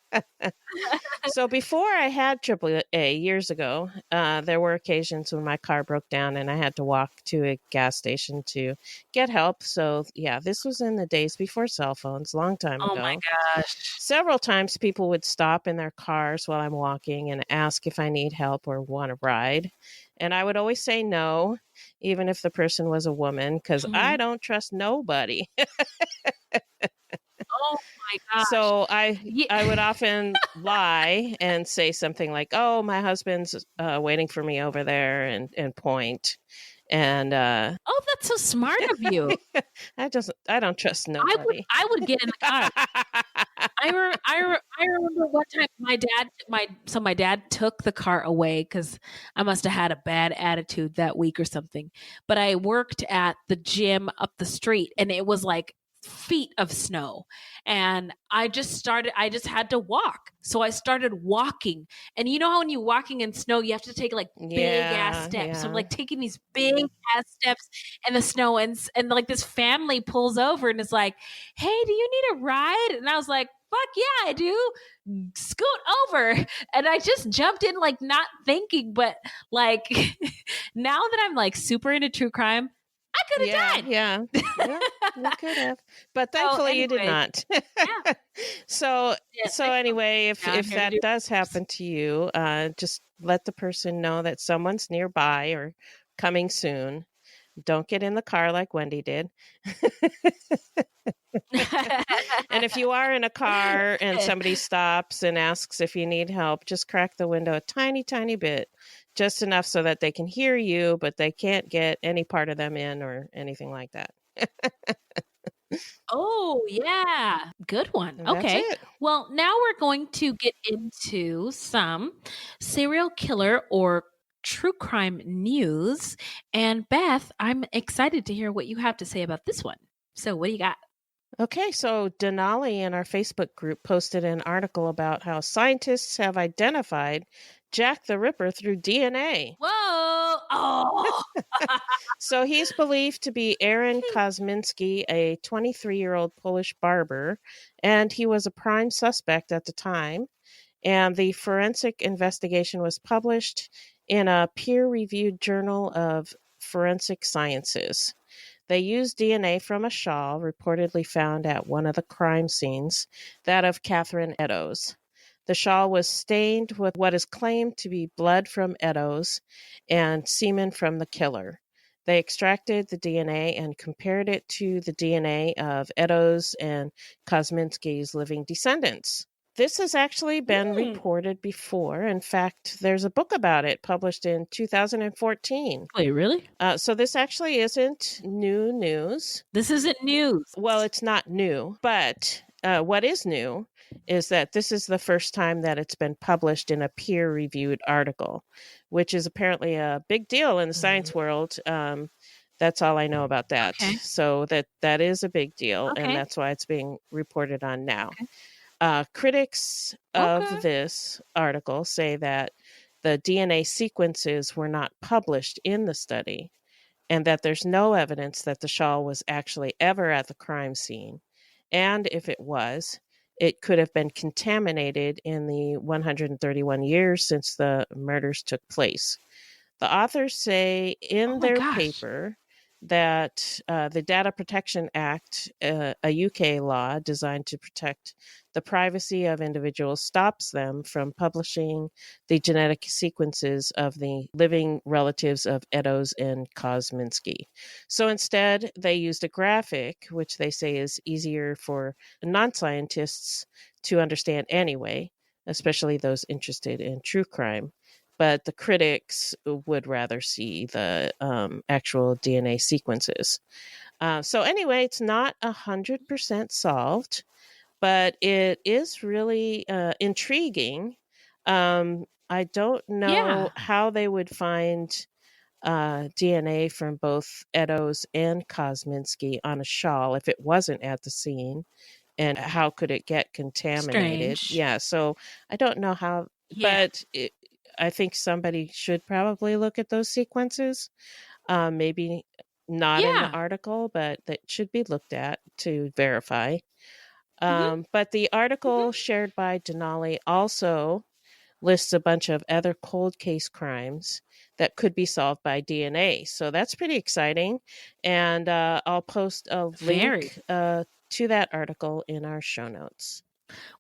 So before I had AAA years ago, there were occasions when my car broke down and I had to walk to a gas station to get help. So yeah, this was in the days before cell phones, long time ago. Oh my gosh. Several times people would stop in their cars while I'm walking and ask if I need help or want a ride. And I would always say no, even if the person was a woman, because I don't trust nobody. Oh my gosh. So I would often lie and say something like, "Oh, my husband's waiting for me over there," and point. And oh, that's so smart of you. I don't trust nobody. I would get in the car. I remember one time my dad took the car away because I must have had a bad attitude that week or something. But I worked at the gym up the street and it was like feet of snow, and I just had to walk. So I started walking, and you know how when you're walking in snow you have to take like big ass steps. So I'm like taking these big ass steps in the snow, and like this family pulls over and is like, "Hey, do you need a ride?" And I was like, "Fuck yeah, I do. Scoot over." And I just jumped in, like not thinking, but like now that I'm like super into true crime, I could have died. Yeah, you could have, but thankfully you did not. Yeah. So anyway, if that does happen to you, just let the person know that someone's nearby or coming soon. Don't get in the car like Wendy did. And if you are in a car and somebody stops and asks if you need help, just crack the window a tiny, tiny bit. Just enough so that they can hear you, but they can't get any part of them in or anything like that. Oh, yeah. Good one. And that's Okay. it. Well, now we're going to get into some serial killer or true crime news. And Beth, I'm excited to hear what you have to say about this one. So what do you got? Okay, so Denali in our Facebook group posted an article about how scientists have identified Jack the Ripper through DNA. Whoa! Oh! So he's believed to be Aaron Kosminski, a 23-year-old Polish barber, and he was a prime suspect at the time. And the forensic investigation was published in a peer-reviewed journal of forensic sciences. They used DNA from a shawl reportedly found at one of the crime scenes, that of Catherine Eddowes. The shawl was stained with what is claimed to be blood from Eddowes and semen from the killer. They extracted the DNA and compared it to the DNA of Eddowes and Kosminski's living descendants. This has actually been reported before. In fact, there's a book about it published in 2014. Wait, really? So this actually isn't new news. This isn't news. Well, it's not new, but what is new is that this is the first time that it's been published in a peer-reviewed article, which is apparently a big deal in the science world. That's all I know about that. Okay. So that is a big deal, Okay. and that's why it's being reported on now. Okay. Critics of this article say that the DNA sequences were not published in the study and that there's no evidence that the shawl was actually ever at the crime scene. And if it was, it could have been contaminated in the 131 years since the murders took place. The authors say in their paper that the Data Protection Act, a UK law designed to protect the privacy of individuals, stops them from publishing the genetic sequences of the living relatives of Eddowes and Kosminski. So instead, they used a graphic, which they say is easier for non-scientists to understand anyway, especially those interested in true crime. But the critics would rather see the actual DNA sequences. So anyway, it's not 100% solved, but it is really intriguing. I don't know how they would find DNA from both Eddowes and Kosminski on a shawl if it wasn't at the scene. And how could it get contaminated? Strange. Yeah, so I don't know how, but I think somebody should probably look at those sequences. Maybe not in the article, but that should be looked at to verify. But the article shared by Denali also lists a bunch of other cold case crimes that could be solved by DNA. So that's pretty exciting. And I'll post a link to that article in our show notes.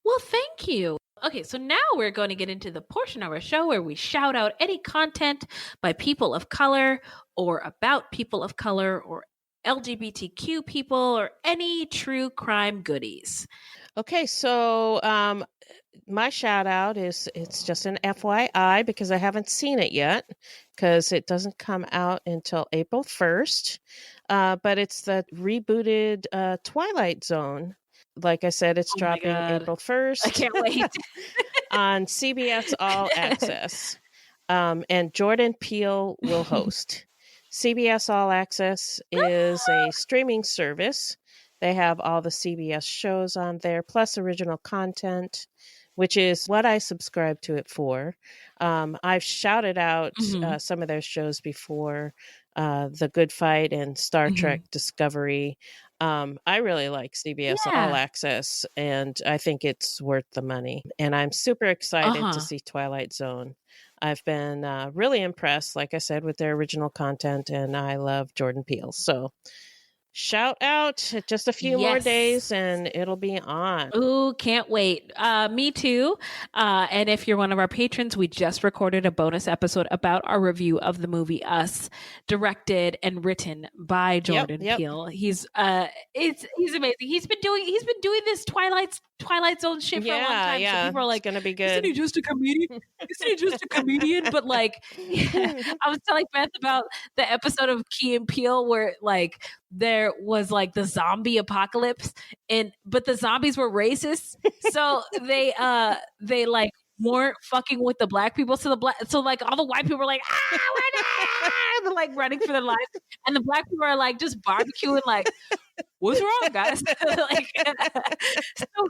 Well, thank you. Okay, so now we're going to get into the portion of our show where we shout out any content by people of color or about people of color or LGBTQ people or any true crime goodies. Okay, so my shout out it's just an FYI because I haven't seen it yet because it doesn't come out until April 1st. But it's the rebooted Twilight Zone. Like I said, it's dropping April 1st. I can't wait. On CBS All Access. And Jordan Peele will host. CBS All Access is a streaming service. They have all the CBS shows on there, plus original content, which is what I subscribe to it for. I've shouted out some of their shows before, The Good Fight and Star Trek Discovery. I really like CBS All Access, and I think it's worth the money. And I'm super excited to see Twilight Zone. I've been really impressed, like I said, with their original content, and I love Jordan Peele. So shout out, just a few more days and it'll be on. Ooh, can't wait. Me too. And if you're one of our patrons, we just recorded a bonus episode about our review of the movie Us, directed and written by Jordan Peele. He's amazing. He's been doing this Twilight Zone shit for a long time. So people are like, it's gonna be good. Isn't he just a comedian? Isn't he just a comedian? But like, I was telling Beth about the episode of Key and Peele where like there was like the zombie apocalypse, but the zombies were racist, so they like weren't fucking with the black people. So like all the white people were like, they're like running for their lives, and the black people are like just barbecuing, like, what's wrong, guys? Like, so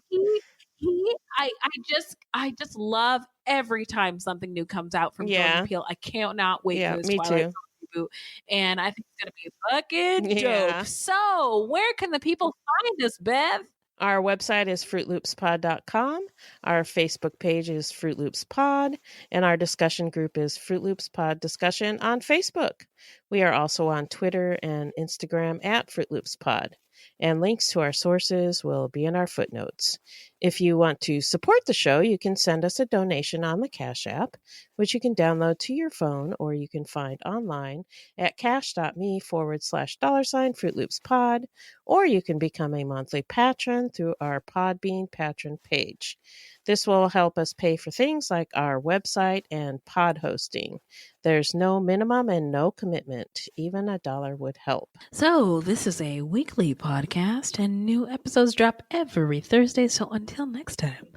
I just love every time something new comes out from Jordan Peele. I cannot wait for this Twilight Zone reboot, and I think it's gonna be fucking dope. So where can the people find us, Bev? Our website is fruitloopspod.com. Our Facebook page is Fruit Loops Pod, and our discussion group is Fruit Loops Pod Discussion on Facebook. We are also on Twitter and Instagram at Fruit Loops Pod, and links to our sources will be in our footnotes. If you want to support the show, you can send us a donation on the Cash App, which you can download to your phone or you can find online at cash.me/$Fruit Loops Pod, or you can become a monthly patron through our Podbean patron page. This will help us pay for things like our website and pod hosting. There's no minimum and no commitment. Even $1 would help. So this is a weekly podcast and new episodes drop every Thursday. So until next time,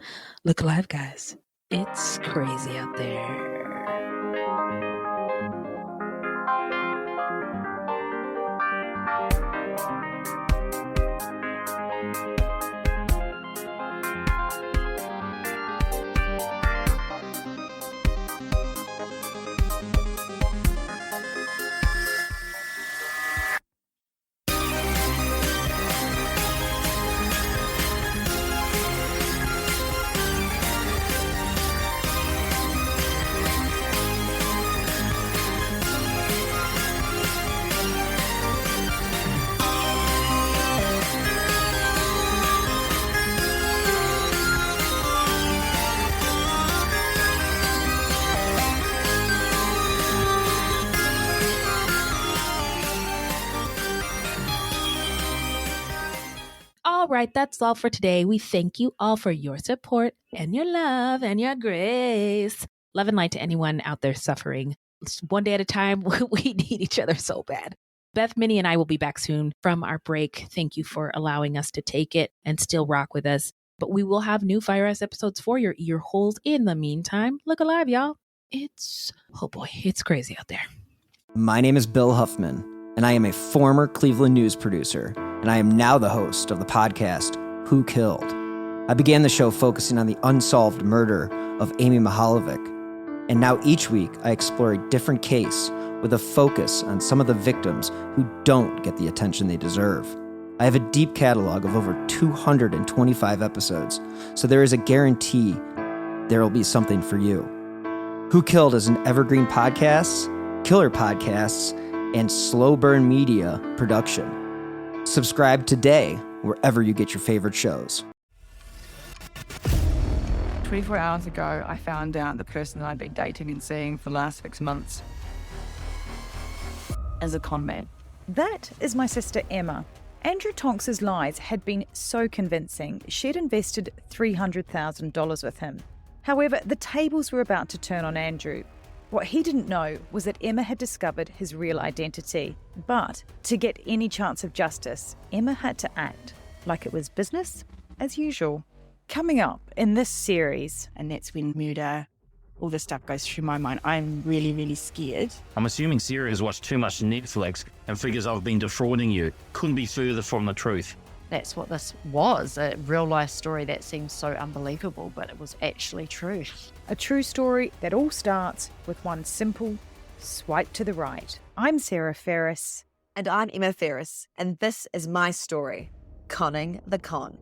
look alive, guys. It's crazy out there. All right, that's all for today. We thank you all for your support and your love and your grace. Love and light to anyone out there suffering. It's one day at a time. We need each other so bad. Beth, Minnie, and I will be back soon from our break. Thank you for allowing us to take it and still rock with us. But we will have new Fire Ass episodes for your ear holes. In the meantime, look alive, y'all. It's crazy out there. My name is Bill Huffman, and I am a former Cleveland news producer, and I am now the host of the podcast, Who Killed? I began the show focusing on the unsolved murder of Amy Mihaljevic, and now each week I explore a different case with a focus on some of the victims who don't get the attention they deserve. I have a deep catalog of over 225 episodes, so there is a guarantee there will be something for you. Who Killed is an evergreen podcasts, killer podcasts, and slow burn media production. Subscribe today wherever you get your favorite shows. 24 hours ago, I found out the person that I'd been dating and seeing for the last 6 months as a con man. That is my sister Emma. Andrew Tonks's lies had been so convincing, she'd invested $300,000 with him. However, the tables were about to turn on Andrew. What he didn't know was that Emma had discovered his real identity. But to get any chance of justice, Emma had to act like it was business as usual. Coming up in this series, and that's when murder, all this stuff goes through my mind. I'm really, really scared. I'm assuming Sarah has watched too much Netflix and figures I've been defrauding you. Couldn't be further from the truth. That's what this was, a real-life story that seems so unbelievable, but it was actually true. A true story that all starts with one simple swipe to the right. I'm Sarah Ferris. And I'm Emma Ferris, and this is my story, Conning the Con.